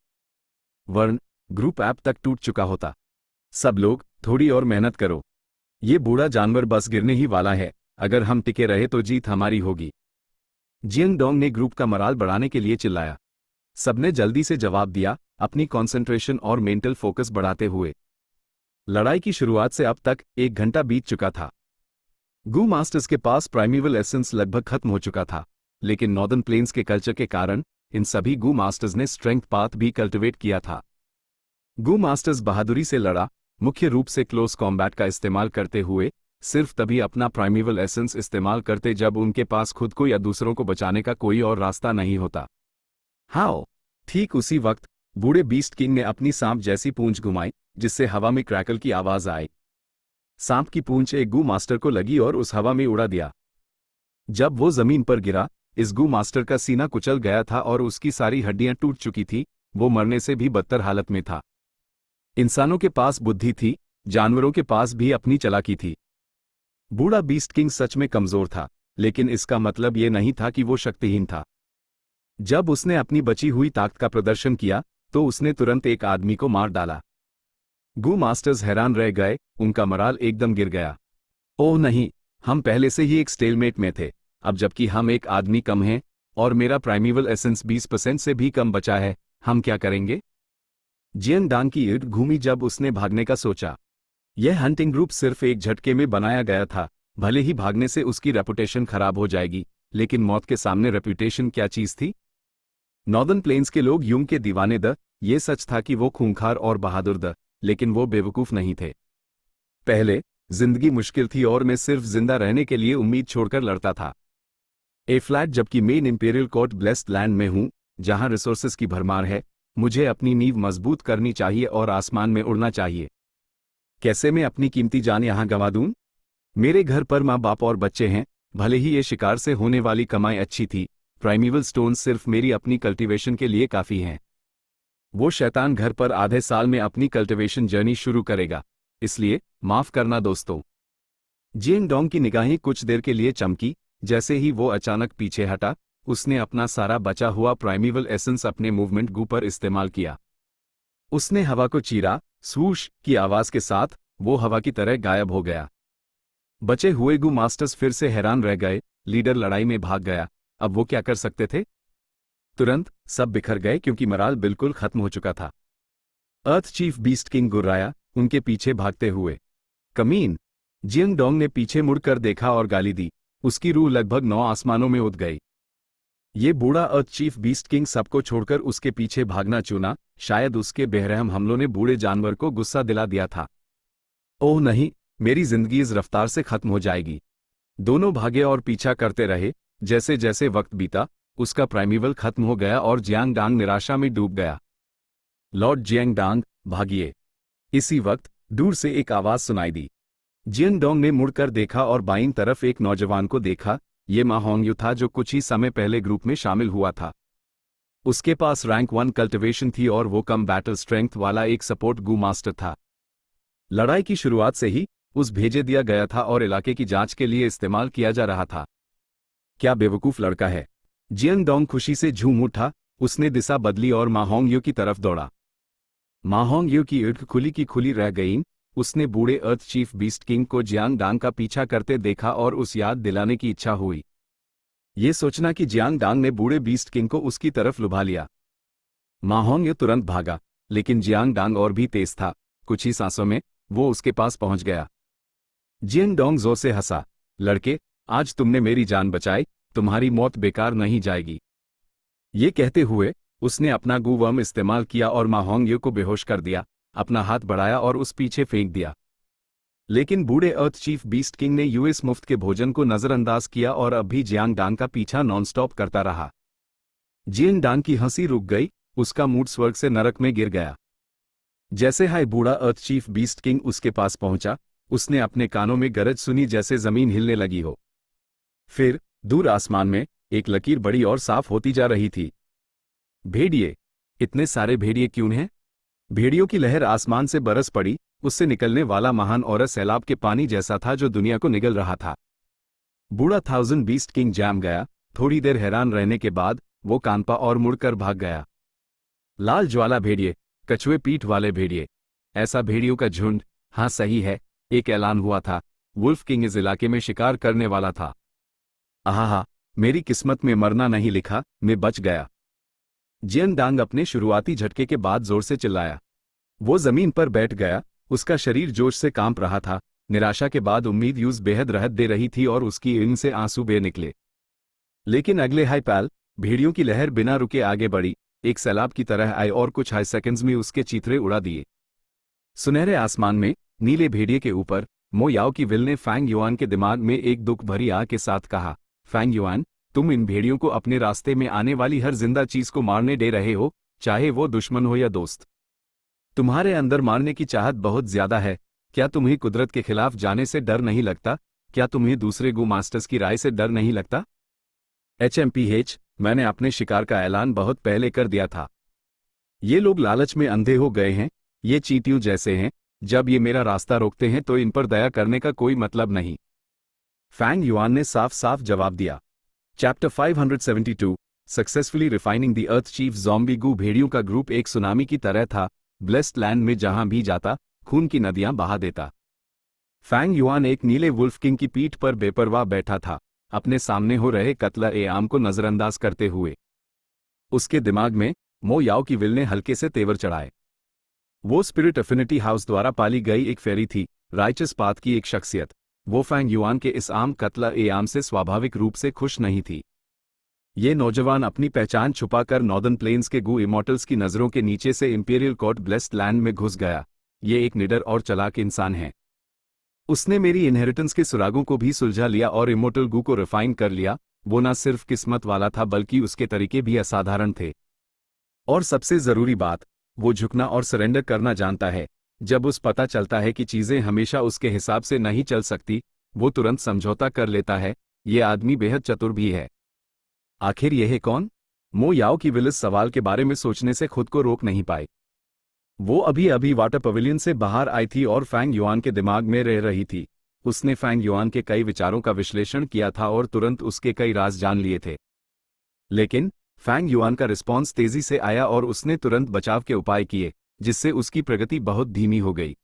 A: वर्ण ग्रुप ऐप तक टूट चुका होता। सब लोग थोड़ी और मेहनत करो, ये बूढ़ा जानवर बस गिरने ही वाला है। अगर हम टिके रहे तो जीत हमारी होगी। जियंग डोंग ने ग्रुप का मोराल बढ़ाने के लिए चिल्लाया। सबने जल्दी से जवाब दिया, अपनी कंसंट्रेशन और मेंटल फोकस बढ़ाते हुए। लड़ाई की शुरुआत से अब तक 1 घंटा बीत चुका था। गू मास्टर्स के पास प्राइमेवल एसेंस लगभग खत्म हो चुका था, लेकिन नॉर्दर्न प्लेन्स के कल्चर के कारण इन सभी गू मास्टर्स ने स्ट्रेंथ पाथ भी कल्टिवेट किया था। गू मास्टर्स बहादुरी से लड़ा, मुख्य रूप से क्लोज कॉम्बैट का इस्तेमाल करते हुए। सिर्फ तभी अपना प्राइमेवल एसेंस इस्तेमाल करते जब उनके पास खुद को या दूसरों को बचाने का कोई और रास्ता नहीं होता। हाओ ठीक उसी वक्त बूढ़े बीस्ट किंग ने अपनी सांप जैसी पूंछ घुमाई, जिससे हवा में क्रैकल की आवाज आई। सांप की पूंछ एक गू मास्टर को लगी और उस हवा में उड़ा दिया। जब वो जमीन पर गिरा, इस गू मास्टर का सीना कुचल गया था और उसकी सारी हड्डियां टूट चुकी थी। वो मरने से भी बदतर हालत में था। इंसानों के पास बुद्धि थी, जानवरों के पास भी अपनी चालाकी थी। बूढ़ा बीस्ट किंग सच में कमजोर था, लेकिन इसका मतलब ये नहीं था कि वो शक्तिहीन था। जब उसने अपनी बची हुई ताकत का प्रदर्शन किया, तो उसने तुरंत एक आदमी को मार डाला। गू मास्टर्स हैरान रह गए, उनका मोराल एकदम गिर गया। ओह नहीं, हम पहले से ही एक स्टेलमेट में थे। अब जबकि हम एक आदमी कम हैं और मेरा प्राइमेवल एसेंस 20% से भी कम बचा है, हम क्या करेंगे? जियंग डांग की ईद घूमी जब उसने भागने का सोचा। यह हंटिंग ग्रुप सिर्फ एक झटके में बनाया गया था। भले ही भागने से उसकी रेपुटेशन खराब हो जाएगी, लेकिन मौत के सामने रेपुटेशन क्या चीज थी? नॉर्दर्न प्लेन्स के लोग यूंग के दीवाने द। ये सच था कि वो खूंखार और बहादुर द, लेकिन वो बेवकूफ नहीं थे। पहले जिंदगी मुश्किल थी और मैं सिर्फ जिंदा रहने के लिए उम्मीद छोड़कर लड़ता था। ए फ्लैट जबकि main imperial court blessed land में हूं, जहां रिसोर्सेज की भरमार है। मुझे अपनी नींव मजबूत करनी चाहिए और आसमान में उड़ना चाहिए। कैसे मैं अपनी कीमती जान यहां गंवा दूं? मेरे घर पर माँ बाप और बच्चे हैं। भले ही ये शिकार से होने वाली कमाई अच्छी थी, प्राइमेवल स्टोन्स सिर्फ मेरी अपनी कल्टीवेशन के लिए काफी हैं। वो शैतान घर पर आधे साल में अपनी कल्टीवेशन जर्नी शुरू करेगा, इसलिए माफ करना दोस्तों। जियंग डोंग की निगाहें कुछ देर के लिए चमकी। जैसे ही वो अचानक पीछे हटा, उसने अपना सारा बचा हुआ प्राइमेवल एसेंस अपने मूवमेंट गू पर इस्तेमाल किया। उसने हवा को चीरा, स्वूश की आवाज के साथ वो हवा की तरह गायब हो गया। बचे हुए गू मास्टर्स फिर से हैरान रह गए। लीडर लड़ाई में भाग गया, अब वो क्या कर सकते थे? तुरंत सब बिखर गए क्योंकि मोराल बिल्कुल खत्म हो चुका था। अर्थ चीफ बीस्ट किंग गुर्राया, उनके पीछे भागते हुए। कमीन! जियंग डोंग ने पीछे मुड़कर देखा और गाली दी। उसकी रूह लगभग 9 आसमानों में उड़ गई। ये बूढ़ा अर्थ चीफ बीस्ट किंग सबको छोड़कर उसके पीछे भागना चुना। शायद उसके बेरहम हमलों ने बूढ़े जानवर को गुस्सा दिला दिया था। ओह नहीं, मेरी जिंदगी इस रफ्तार से खत्म हो जाएगी। दोनों भागे और पीछा करते रहे। जैसे जैसे वक्त बीता, उसका प्राइमेवल खत्म हो गया और जियांग डांग निराशा में डूब गया। लॉर्ड जियांग डांग, भागिए! इसी वक्त दूर से एक आवाज सुनाई दी। जियन डोंग ने मुड़कर देखा और बाईं तरफ एक नौजवान को देखा। ये मा होंगयू था जो कुछ ही समय पहले ग्रुप में शामिल हुआ था। उसके पास रैंक 1 कल्टिवेशन थी और वो कम बैटल स्ट्रेंथ वाला एक सपोर्ट गू मास्टर था। लड़ाई की शुरुआत से ही उस भेजे दिया गया था और इलाके की जांच के लिए इस्तेमाल किया जा रहा था। क्या बेवकूफ लड़का है। जियन डोंग खुशी से झूम उठा। उसने दिशा बदली और मा होंगयू की तरफ दौड़ा। मा होंगयू की आंख खुली की खुली रह गईं। उसने बूढ़े अर्थ चीफ बीस्ट किंग को जियांग डांग का पीछा करते देखा और उस याद दिलाने की इच्छा हुई। ये सोचना कि जियांग डांग ने बूढ़े बीस्ट किंग को उसकी तरफ लुभा लिया। मा होंगयू तुरंत भागा, लेकिन जियांग डांग और भी तेज था। कुछ ही सांसों में वो उसके पास पहुंच गया। जियन डोंग जोर से हंसा। लड़के, आज तुमने मेरी जान बचाई, तुम्हारी मौत बेकार नहीं जाएगी। ये कहते हुए उसने अपना गू वर्म इस्तेमाल किया और मा होंगयू को बेहोश कर दिया, अपना हाथ बढ़ाया और उस पीछे फेंक दिया। लेकिन बूढ़े अर्थ चीफ बीस्ट किंग ने यूएस मुफ्त के भोजन को नजरअंदाज किया और अब भी जियांग डांग का पीछा नॉनस्टॉप करता रहा। जियांग डांग की हंसी रुक गई। उसका मूड स्वर्ग से नरक में गिर गया। जैसे हाय बूढ़ा अर्थ चीफ बीस्ट किंग उसके पास पहुंचा, उसने अपने कानों में गरज सुनी जैसे जमीन हिलने लगी हो। फिर दूर आसमान में एक लकीर बड़ी और साफ होती जा रही थी। भेड़िए, इतने सारे भेड़िए क्यों हैं? भेड़ियों की लहर आसमान से बरस पड़ी। उससे निकलने वाला महान और सैलाब के पानी जैसा था जो दुनिया को निगल रहा था। बूढ़ा थाउजेंड बीस्ट किंग जाम गया। थोड़ी देर हैरान रहने के बाद वो कांपा और मुड़कर भाग गया। लाल ज्वाला भेड़िए, कछुए पीठ वाले भेड़िए, ऐसा भेड़ियों का झुंड। हाँ सही है, एक ऐलान हुआ था। वुल्फ किंग इस इलाके में शिकार करने वाला था। आहा, मेरी किस्मत में मरना नहीं लिखा, मैं बच गया। जियन डांग अपने शुरुआती झटके के बाद जोर से चिल्लाया। वो जमीन पर बैठ गया। उसका शरीर जोश से कांप रहा था। निराशा के बाद उम्मीद यूज बेहद राहत दे रही थी और उसकी इन से आंसू बह निकले। लेकिन अगले हाई पैल भेड़ियों की लहर बिना रुके आगे बढ़ी, एक सैलाब की तरह आई और कुछ हाई सेकंड्स में उसके चीथड़े उड़ा दिए। सुनहरे आसमान में नीले भेड़िए के ऊपर मो याओ की विल ने फैंग युआन के दिमाग में एक दुख भरी आह के साथ कहा, फैंग युआन, तुम इन भेड़ियों को अपने रास्ते में आने वाली हर जिंदा चीज को मारने दे रहे हो, चाहे वो दुश्मन हो या दोस्त। तुम्हारे अंदर मारने की चाहत बहुत ज्यादा है। क्या तुम्हें कुदरत के खिलाफ जाने से डर नहीं लगता? क्या तुम्हें दूसरे गू मास्टर्स की राय से डर नहीं लगता? HMPH, मैंने अपने शिकार का ऐलान बहुत पहले कर दिया था। ये लोग लालच में अंधे हो गए हैं। ये चींटियों जैसे हैं। जब ये मेरा रास्ता रोकते हैं तो इन पर दया करने का कोई मतलब नहीं। फैंग युआन ने साफ साफ जवाब दिया। Chapter 572, successfully refining the earth chief zombie Gu भेड़ियों का ग्रुप एक सुनामी की तरह था, ब्लेस्ड लैंड में जहां भी जाता खून की नदियां बहा देता। फैंग युआन एक नीले वुल्फ किंग की पीठ पर बेपरवाह बैठा था, अपने सामने हो रहे कत्ल ए आम को नजरअंदाज करते हुए। उसके दिमाग में मो याओ की विल ने हल्के से तेवर चढ़ाए। वो स्पिरिट अफिनिटी हाउस द्वारा पाली गई एक फेरी थी, राइचस पाथ की एक शख्सियत। वो फैंग युआन के इस आम कत्ल ए आम से स्वाभाविक रूप से खुश नहीं थी। ये नौजवान अपनी पहचान छुपाकर नॉर्दर्न प्लेन्स के गू इमॉर्टल्स की नजरों के नीचे से इंपीरियल कोर्ट ब्लेस्ड लैंड में घुस गया। ये एक निडर और चालाक इंसान है। उसने मेरी इनहेरिटेंस के सुरागों को भी सुलझा लिया और इमोर्टल गू को रिफाइन कर लिया। वो न सिर्फ किस्मत वाला था बल्कि उसके तरीके भी असाधारण थे। और सबसे जरूरी बात, वो झुकना और सरेंडर करना जानता है। जब उस पता चलता है कि चीजें हमेशा उसके हिसाब से नहीं चल सकती, वो तुरंत समझौता कर लेता है। ये आदमी बेहद चतुर भी है। आखिर यह है कौन? मो याओ की विल इस सवाल के बारे में सोचने से खुद को रोक नहीं पाई। वो अभी अभी वाटर पवेलियन से बाहर आई थी और फैंग युआन के दिमाग में रह रही थी। उसने फैंग युआन के कई विचारों का विश्लेषण किया था और तुरंत उसके कई राज जान लिए थे। लेकिन फैंग युआन का रिस्पॉन्स तेजी से आया और उसने तुरंत बचाव के उपाय किए, जिससे उसकी प्रगति बहुत धीमी हो गई।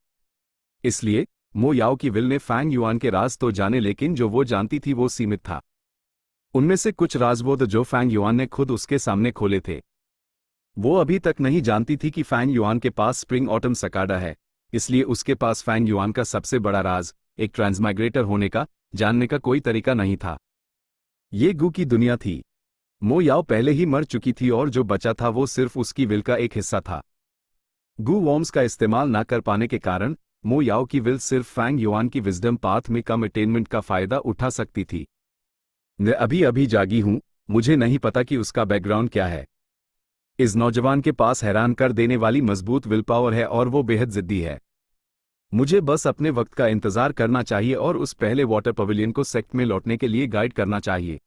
A: इसलिए मो याओ की विल ने फैंग युआन के राज तो जाने, लेकिन जो वो जानती थी वो सीमित था। उनमें से कुछ राज वो जो फैंग युआन ने खुद उसके सामने खोले थे। वो अभी तक नहीं जानती थी कि फैंग युआन के पास स्प्रिंग ऑटम सकाडा है, इसलिए उसके पास फैंग युआन का सबसे बड़ा राज, एक ट्रांसमाइग्रेटर होने का, जानने का कोई तरीका नहीं था। ये गू की दुनिया थी। मो याओ पहले ही मर चुकी थी और जो बचा था वो सिर्फ उसकी विल का एक हिस्सा था। गू वॉर्म्स का इस्तेमाल ना कर पाने के कारण मो याओ की विल सिर्फ फैंग युआन की विजडम पाथ में कम अटेनमेंट का फायदा उठा सकती थी। मैं अभी अभी जागी हूं, मुझे नहीं पता कि उसका बैकग्राउंड क्या है। इस नौजवान के पास हैरान कर देने वाली मजबूत विल पावर है और वो बेहद जिद्दी है। मुझे बस अपने वक्त का इंतजार करना चाहिए और उस पहले वाटर पवेलियन को सेक्ट में लौटने के लिए गाइड करना चाहिए।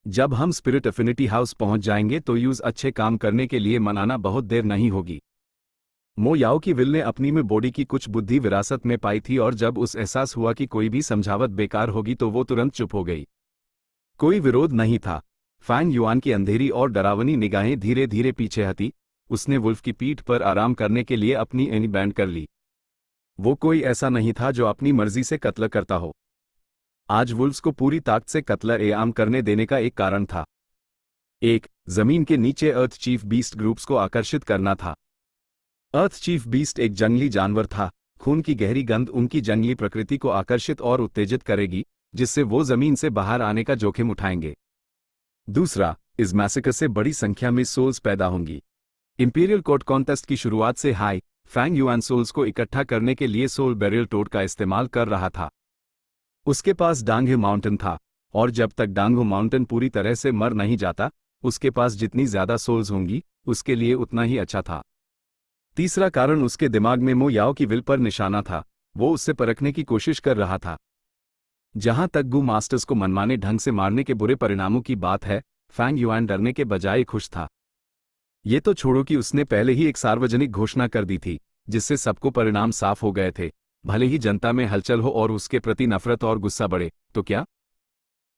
A: जब हम स्पिरिट एफिनिटी हाउस पहुंच जाएंगे तो यूज अच्छे काम करने के लिए मनाना बहुत देर नहीं होगी। मो याओ की विल ने अपनी में बॉडी की कुछ बुद्धि विरासत में पाई थी और जब उस एहसास हुआ कि कोई भी समझावट बेकार होगी तो वो तुरंत चुप हो गई। कोई विरोध नहीं था। फैंग युआन की अंधेरी और डरावनी निगाहें धीरे धीरे पीछे हटी। उसने वुल्फ की पीठ पर आराम करने के लिए अपनी एनी बैंड कर ली। वो कोई ऐसा नहीं था जो अपनी मर्जी से कत्ल करता हो। आज वुल्फ्स को पूरी ताकत से कत्ल ए आम करने देने का एक कारण था। एक, जमीन के नीचे अर्थ चीफ बीस्ट ग्रुप्स को आकर्षित करना था। अर्थ चीफ बीस्ट एक जंगली जानवर था। खून की गहरी गंध उनकी जंगली प्रकृति को आकर्षित और उत्तेजित करेगी, जिससे वो जमीन से बाहर आने का जोखिम उठाएंगे। दूसरा, इस मैसेकर से बड़ी संख्या में सोल्स पैदा होंगी। इंपीरियल कोर्ट कॉन्टेस्ट की शुरुआत से हाई फैंग युआन सोल्स को इकट्ठा करने के लिए सोल बेरियल टोड का इस्तेमाल कर रहा था। उसके पास डांगहे माउंटेन था, और जब तक डांगहो माउंटेन पूरी तरह से मर नहीं जाता, उसके पास जितनी ज्यादा सोल्स होंगी उसके लिए उतना ही अच्छा था। तीसरा कारण, उसके दिमाग में मो याओ की विल पर निशाना था। वो उससे परखने की कोशिश कर रहा था। जहां तक गु मास्टर्स को मनमाने ढंग से मारने के बुरे परिणामों की बात है, फैंग युआन डरने के बजाय खुश था। ये तो छोड़ो कि उसने पहले ही एक सार्वजनिक घोषणा कर दी थी, जिससे सबको परिणाम साफ हो गए थे। भले ही जनता में हलचल हो और उसके प्रति नफरत और गुस्सा बढ़े, तो क्या?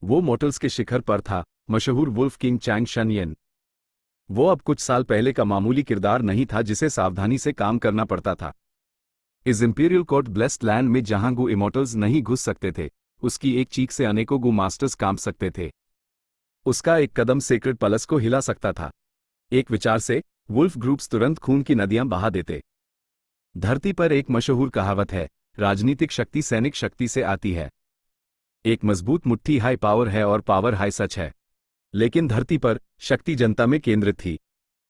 A: वो मोटल्स के शिखर पर था, मशहूर वुल्फ किंग चैंग शनयन। वो अब कुछ साल पहले का मामूली किरदार नहीं था जिसे सावधानी से काम करना पड़ता था। इस इंपीरियल कोर्ट ब्लेस्ड लैंड में जहां गु इमोटल्स नहीं घुस सकते थे, उसकी एक चीख से अनेकों गु मास्टर्स कांप सकते थे। उसका एक कदम सेक्रेड पलस को हिला सकता था। एक विचार से वुल्फ ग्रुप्स तुरंत खून की नदियां बहा देते। धरती पर एक मशहूर कहावत है, राजनीतिक शक्ति सैनिक शक्ति से आती है। एक मजबूत मुट्ठी हाई पावर है और पावर हाई सच है। लेकिन धरती पर शक्ति जनता में केंद्रित थी।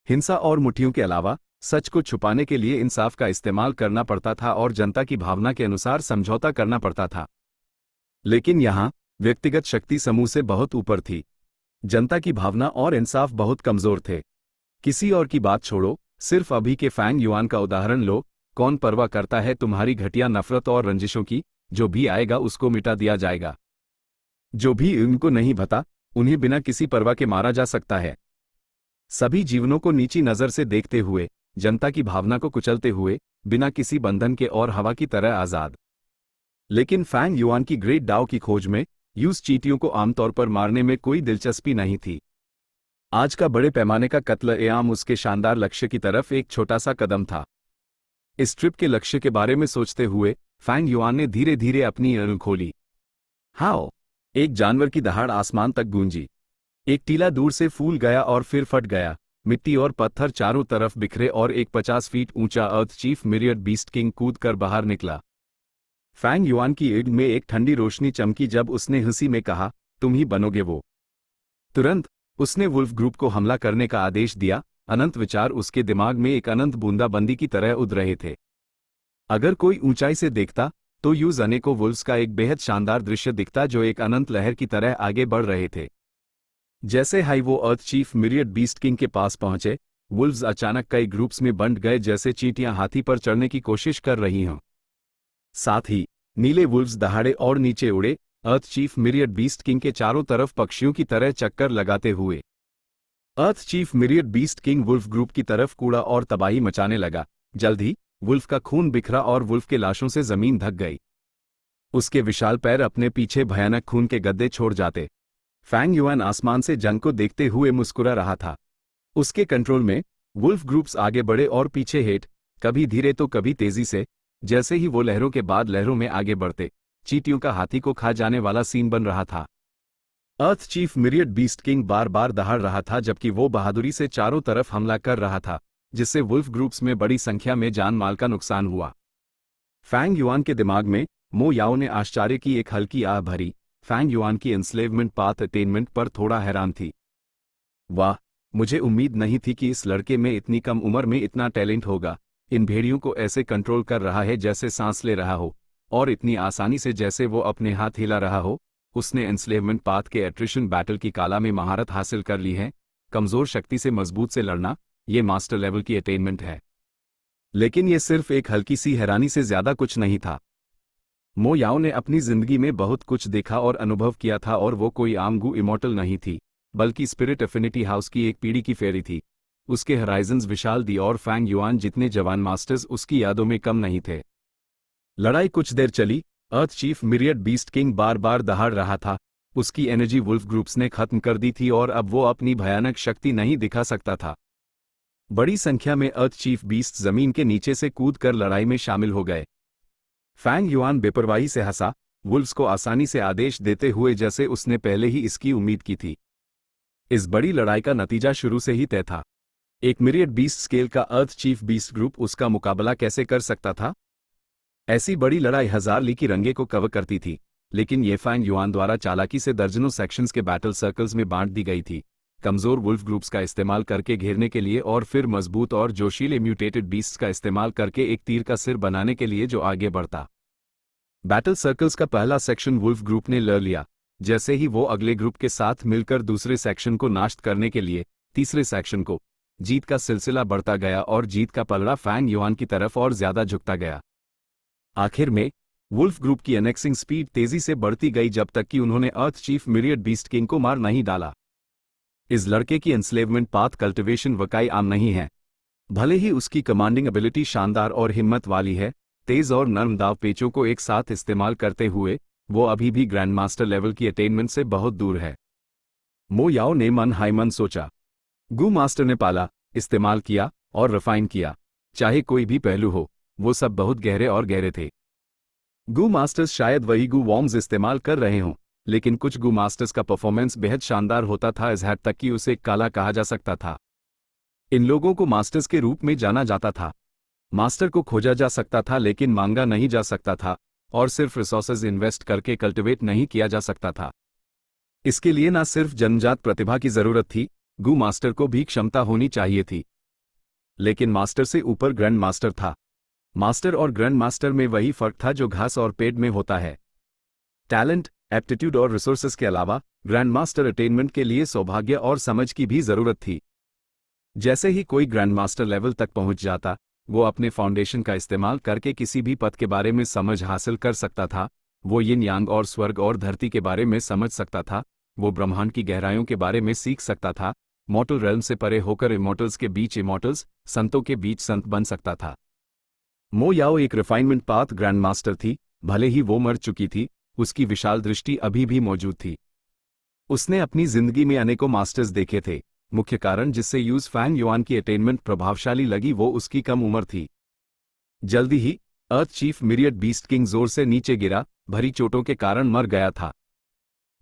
A: हिंसा और मुट्ठियों के अलावा सच को छुपाने के लिए इंसाफ का इस्तेमाल करना पड़ता था और जनता की भावना के अनुसार समझौता करना पड़ता था। लेकिन यहां व्यक्तिगत शक्ति समूह से बहुत ऊपर थी। जनता की भावना और इंसाफ बहुत कमजोर थे। किसी और की बात छोड़ो, सिर्फ अभी के फैंग युआन का उदाहरण लो। कौन परवाह करता है तुम्हारी घटिया नफरत और रंजिशों की? जो भी आएगा उसको मिटा दिया जाएगा। जो भी उनको नहीं भता, उन्हें बिना किसी परवाह के मारा जा सकता है। सभी जीवनों को नीची नजर से देखते हुए, जनता की भावना को कुचलते हुए, बिना किसी बंधन के और हवा की तरह आजाद। लेकिन फैंग युआन की ग्रेट डाओ की खोज में यूज चींटियों को आमतौर पर मारने में कोई दिलचस्पी नहीं थी। आज का बड़े पैमाने का कत्ल ए आम उसके शानदार लक्ष्य की तरफ एक छोटा सा कदम था। इस ट्रिप के लक्ष्य के बारे में सोचते हुए फैंग युआन ने धीरे धीरे अपनी आंखें खोली। हाओ! एक जानवर की दहाड़ आसमान तक गूंजी। एक टीला दूर से फूल गया और फिर फट गया। मिट्टी और पत्थर चारों तरफ बिखरे और एक 50 फीट ऊंचा अर्थ चीफ मिरियड बीस्ट किंग कूद कर बाहर निकला। फैंग युआन की ईड में एक ठंडी रोशनी चमकी जब उसने हंसी में कहा, तुम ही बनोगे वो। तुरंत उसने वुल्फ ग्रुप को हमला करने का आदेश दिया। अनंत विचार उसके दिमाग में एक अनंत बूंदाबंदी की तरह उड़ रहे थे। अगर कोई ऊंचाई से देखता तो यूज अनेकों वुल्फ्स का एक बेहद शानदार दृश्य दिखता जो एक अनंत लहर की तरह आगे बढ़ रहे थे। जैसे हाई वो अर्थ चीफ मिरियड बीस्ट किंग के पास पहुंचे, वुल्व्स अचानक कई ग्रुप्स में बंट गए जैसे चींटियां हाथी पर चढ़ने की कोशिश कर रही हों। साथ ही नीले वुल्व्स दहाड़े और नीचे उड़े, earth chief myriad beast king के चारों तरफ पक्षियों की तरह चक्कर लगाते हुए। Earth chief myriad beast king wolf group की तरफ कूड़ा और तबाही मचाने लगा। जल्द ही वुल्फ का खून बिखरा और वुल्फ के लाशों से जमीन ढक गई। उसके विशाल पैर अपने पीछे भयानक खून के गड्ढे छोड़ जाते। फैंग युआन आसमान से जंग को देखते हुए मुस्कुरा रहा था। उसके कंट्रोल में वुल्फ ग्रुप्स आगे बढ़े और पीछे हेट, कभी धीरे तो कभी तेजी से। जैसे ही वो लहरों के बाद लहरों में आगे बढ़ते, चींटियों का हाथी को खा जाने वाला सीन बन रहा था। अर्थ चीफ मिरियड बीस्ट किंग बार बार दहाड़ रहा था जबकि वो बहादुरी से चारों तरफ हमला कर रहा था, जिससे वुल्फ ग्रुप्स में बड़ी संख्या में जान माल का नुकसान हुआ। फैंग युआन के दिमाग में मो याओ ने आश्चर्य की एक हल्की आह भरी। फैंग युआन की एंस्लेवमेंट पाथ अटेनमेंट पर थोड़ा हैरान थी। वाह, मुझे उम्मीद नहीं थी कि इस लड़के में इतनी कम उम्र में इतना टैलेंट होगा। इन भेड़ियों को ऐसे कंट्रोल कर रहा है जैसे सांस ले रहा हो, और इतनी आसानी से जैसे वो अपने हाथ हिला रहा हो। उसने एंस्लेवमेंट पाथ के एट्रिशन बैटल की कला में महारत हासिल कर ली है। कमजोर शक्ति से मजबूत से लड़ना, ये मास्टर लेवल की अटेनमेंट है। लेकिन ये सिर्फ एक हल्की सी हैरानी से ज्यादा कुछ नहीं था। मो याओ ने अपनी जिंदगी में बहुत कुछ देखा और अनुभव किया था, और वो कोई आम गू इमॉर्टल नहीं थी, बल्कि स्पिरिट एफिनिटी हाउस की एक पीढ़ी की फेरी थी। उसके हराइजन्स विशाल थी और फैंग युआन जितने जवान मास्टर्स उसकी यादों में कम नहीं थे। लड़ाई कुछ देर चली। अर्थ चीफ मिरियड बीस्ट किंग बार बार दहाड़ रहा था। उसकी एनर्जी वुल्फ ग्रुप्स ने खत्म कर दी थी और अब वो अपनी भयानक शक्ति नहीं दिखा सकता था। बड़ी संख्या में अर्थ चीफ बीस्ट जमीन के नीचे से कूद कर लड़ाई में शामिल हो गए। फैंग युआन बेपरवाही से हंसा, वुल्फ्स को आसानी से आदेश देते हुए, जैसे उसने पहले ही इसकी उम्मीद की थी। इस बड़ी लड़ाई का नतीजा शुरू से ही तय था। एक मिरियड बीस्ट स्केल का अर्थ चीफ बीस्ट ग्रुप उसका मुकाबला कैसे कर सकता था? ऐसी बड़ी लड़ाई 1000 ली की रंगे को कवर करती थी, लेकिन ये फैंग युआन द्वारा चालाकी से दर्जनों सेक्शंस के बैटल सर्कल्स में बांट दी गई थी, कमजोर वुल्फ ग्रुप्स का इस्तेमाल करके घेरने के लिए, और फिर मजबूत और जोशीले म्यूटेटेड बीस्ट्स का इस्तेमाल करके एक तीर का सिर बनाने के लिए जो आगे बढ़ता। बैटल सर्कल्स का पहला सेक्शन वुल्फ ग्रुप ने ले लिया। जैसे ही वो अगले ग्रुप के साथ मिलकर दूसरे सेक्शन को नाश्त करने के लिए तीसरे सेक्शन को, जीत का सिलसिला बढ़ता गया और जीत का पलड़ा फैंग युआन की तरफ और ज्यादा झुकता गया। आखिर में वुल्फ ग्रुप की एनेक्सिंग स्पीड तेजी से बढ़ती गई, जब तक कि उन्होंने अर्थ चीफ मिरियड बीस्ट किंग को मार नहीं डाला। इस लड़के की एंस्लेवमेंट पाथ कल्टिवेशन वकाई आम नहीं है। भले ही उसकी कमांडिंग एबिलिटी शानदार और हिम्मत वाली है, तेज और नर्म दाव पेचों को एक साथ इस्तेमाल करते हुए वो अभी भी ग्रैंड मास्टर लेवल की अटेनमेंट से बहुत दूर है। मो याओ ने मन हाई मन सोचा। गू मास्टर ने पाला, इस्तेमाल किया और रिफाइन किया। चाहे कोई भी पहलू हो, वो सब बहुत गहरे और गहरे थे। गू मास्टर्स शायद वही गू वॉर्म्स इस्तेमाल कर रहे हों, लेकिन कुछ गू मास्टर्स का परफॉर्मेंस बेहद शानदार होता था, इस हद तक कि उसे काला कहा जा सकता था। इन लोगों को मास्टर्स के रूप में जाना जाता था। मास्टर को खोजा जा सकता था लेकिन मांगा नहीं जा सकता था, और सिर्फ रिसोर्सेज इन्वेस्ट करके कल्टिवेट नहीं किया जा सकता था। इसके लिए न सिर्फ जन्मजात प्रतिभा की जरूरत थी, गू मास्टर को भी क्षमता होनी चाहिए थी। लेकिन मास्टर से ऊपर ग्रैंड मास्टर था। मास्टर और ग्रैंड मास्टर में वही फर्क था जो घास और पेड़ में होता है। टैलेंट, एप्टीट्यूड और रिसोर्सेज के अलावा ग्रैंड मास्टर अटेनमेंट के लिए सौभाग्य और समझ की भी जरूरत थी। जैसे ही कोई ग्रैंड मास्टर लेवल तक पहुंच जाता, वो अपने फाउंडेशन का इस्तेमाल करके किसी भी पद के बारे में समझ हासिल कर सकता था। वो यिन यांग और स्वर्ग और धरती के बारे में समझ सकता था। वो ब्रह्मांड की गहराइयों के बारे में सीख सकता था। मॉर्टल रेल्म से परे होकर इमॉर्टल्स के बीच इमॉर्टल्स, संतों के बीच संत बन सकता था। मो याओ एक रिफाइनमेंट पाथ ग्रैंड मास्टर थी। भले ही वो मर चुकी थी, उसकी विशाल दृष्टि अभी भी मौजूद थी। उसने अपनी जिंदगी में अनेकों मास्टर्स देखे थे। मुख्य कारण जिससे यूज फैंग युआन की अटेनमेंट प्रभावशाली लगी वो उसकी कम उम्र थी। जल्दी ही अर्थ चीफ मिरियड बीस्ट किंग जोर से नीचे गिरा, भरी चोटों के कारण मर गया था।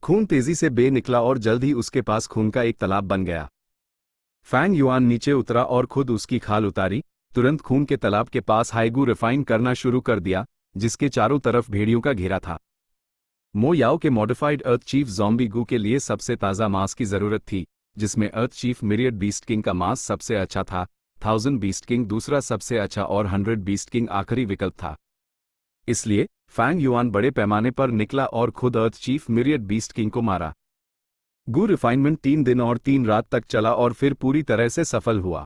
A: खून तेजी से बह निकला और जल्द ही उसके पास खून का एक तालाब बन गया। फैंग युआन नीचे उतरा और खुद उसकी खाल उतारी। तुरंत खून के तालाब के पास हाईगू रिफाइन करना शुरू कर दिया, जिसके चारों तरफ भेड़ियों का घेरा था। मो याओ के मॉडिफाइड अर्थ चीफ ज़ॉम्बी गू के लिए सबसे ताज़ा मांस की जरूरत थी, जिसमें अर्थ चीफ मिरियड बीस्ट किंग का मांस सबसे अच्छा था, 1000 बीस्ट किंग दूसरा सबसे अच्छा और 100 बीस्ट किंग आखिरी विकल्प था। इसलिए फैंग युआन बड़े पैमाने पर निकला और खुद अर्थ चीफ मिरियड बीस्ट किंग को मारा। गू रिफाइनमेंट 3 दिन और 3 रात तक चला और फिर पूरी तरह से सफल हुआ।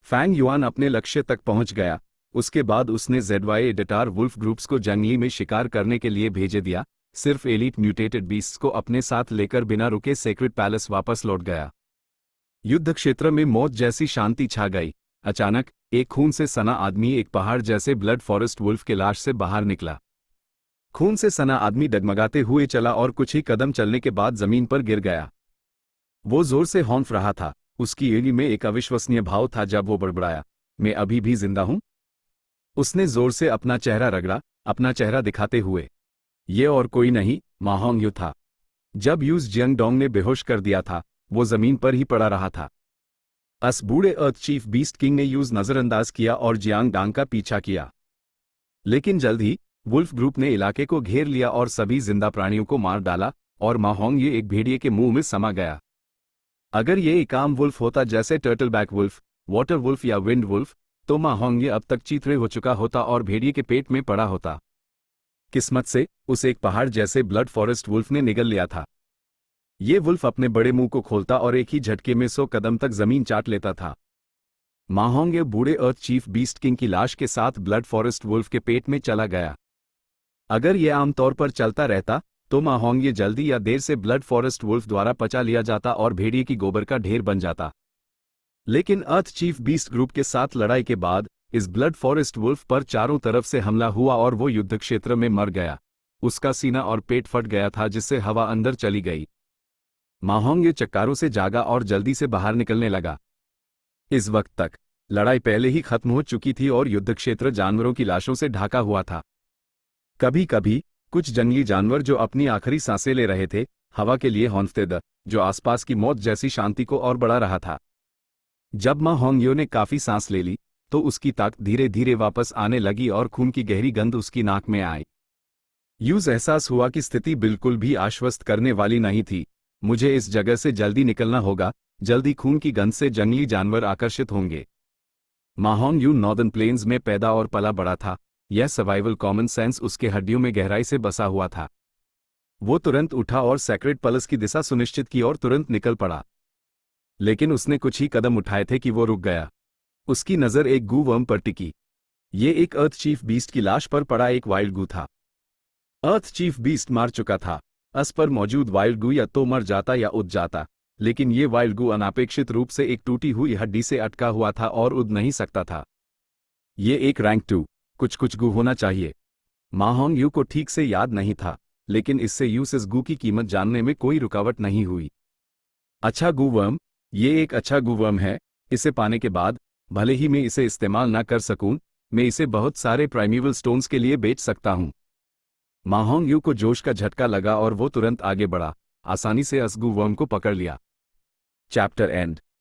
A: फैंग युआन अपने लक्ष्य तक पहुंच गया। उसके बाद उसने ZY एडिटार वुल्फ ग्रुप्स को जंगली में शिकार करने के लिए भेजे दिया। सिर्फ एलीट म्यूटेटेड बीस्ट्स को अपने साथ लेकर बिना रुके सेक्रेट पैलेस वापस लौट गया। युद्ध क्षेत्र में मौत जैसी शांति छा गई। अचानक एक खून से सना आदमी एक पहाड़ जैसे ब्लड फॉरेस्ट वुल्फ के लाश से बाहर निकला। खून से सना आदमी डगमगाते हुए चला और कुछ ही कदम चलने के बाद जमीन पर गिर गया। वो जोर से हौंफ रहा था। उसकी एड़ी में एक अविश्वसनीय भाव था जब वो बड़बड़ाया, मैं अभी भी जिंदा हूं। उसने जोर से अपना चेहरा रगड़ा, अपना चेहरा दिखाते हुए। ये और कोई नहीं, मा होंगयू था। जब यूज जियांगडोंग ने बेहोश कर दिया था, वो जमीन पर ही पड़ा रहा था। अस बूढ़े अर्थ चीफ बीस्ट किंग ने यूज नजरअंदाज किया और जियांगडांग का पीछा किया। लेकिन जल्द ही वुल्फ ग्रुप ने इलाके को घेर लिया और सभी जिंदा प्राणियों को मार डाला, और मा होंगयू एक भेड़िए के मुंह में समा गया। अगर ये एक आम वुल्फ होता जैसे टर्टलबैक वुल्फ, वाटर वुल्फ या विंड वुल्फ, तो मा होंगयू अब तक चीथड़े हो चुका होता और भेड़िए के पेट में पड़ा होता। किस्मत से उस एक पहाड़ जैसे ब्लड फॉरेस्ट वुल्फ ने निगल लिया था। ये वुल्फ अपने बड़े मुंह को खोलता और एक ही झटके में 100 कदम तक जमीन चाट लेता था। माहोंग बूढ़े अर्थ चीफ बीस्ट किंग की लाश के साथ ब्लड फॉरेस्ट वुल्फ के पेट में चला गया। अगर यह आमतौर पर चलता रहता तो माहोंग जल्दी या देर से ब्लड फॉरेस्ट वुल्फ द्वारा पचा लिया जाता और भेड़िए की गोबर का ढेर बन जाता। लेकिन अर्थ चीफ बीस्ट ग्रुप के साथ लड़ाई के बाद इस ब्लड फॉरेस्ट वुल्फ पर चारों तरफ से हमला हुआ और वो युद्ध क्षेत्र में मर गया। उसका सीना और पेट फट गया था जिससे हवा अंदर चली गई। माहोंग चक्कारों से जागा और जल्दी से बाहर निकलने लगा। इस वक्त तक लड़ाई पहले ही खत्म हो चुकी थी और युद्ध क्षेत्र जानवरों की लाशों से ढाका हुआ था। कभी कभी कुछ जंगली जानवर जो अपनी आखिरी सांसें ले रहे थे हवा के लिए हौंफते द जो आसपास की मौत जैसी शांति को और बढ़ा रहा था। जब माहोंग ने काफी सांस ले ली तो उसकी ताकत धीरे धीरे वापस आने लगी और खून की गहरी गंध उसकी नाक में आई। यूज एहसास हुआ कि स्थिति बिल्कुल भी आश्वस्त करने वाली नहीं थी। मुझे इस जगह से जल्दी निकलना होगा, जल्दी खून की गंध से जंगली जानवर आकर्षित होंगे। माहोंग नॉर्दर्न प्लेन्स में पैदा और पला बड़ा था। यह सर्वाइवल कॉमन सेंस उसके हड्डियों में गहराई से बसा हुआ था। वो तुरंत उठा और सेक्रेट पल्स की दिशा सुनिश्चित की और तुरंत निकल पड़ा। लेकिन उसने कुछ ही कदम उठाए थे कि वो रुक गया। उसकी नजर एक गू वर्म पर टिकी। ये एक अर्थ चीफ बीस्ट की लाश पर पड़ा एक वाइल्ड गू था। अर्थ चीफ बीस्ट मार चुका था। अस पर मौजूद वाइल्ड गू या तो मर जाता या उड़ जाता, लेकिन ये वाइल्ड गू अनापेक्षित रूप से एक टूटी हुई हड्डी से अटका हुआ था और उड़ नहीं सकता था। ये एक रैंक 2 कुछ गू होना चाहिए। माहोंग को ठीक से याद नहीं था, लेकिन इससे इस गू की कीमत जानने में कोई रुकावट नहीं हुई। अच्छा गू वर्म, ये एक अच्छा गू वर्म है। इसे पाने के बाद भले ही मैं इसे इस्तेमाल ना कर सकूं, मैं इसे बहुत सारे प्राइमेवल स्टोन्स के लिए बेच सकता हूं। माहोंग को जोश का झटका लगा और वो तुरंत आगे बढ़ा, आसानी से अस गू वर्म को पकड़ लिया। Chapter and.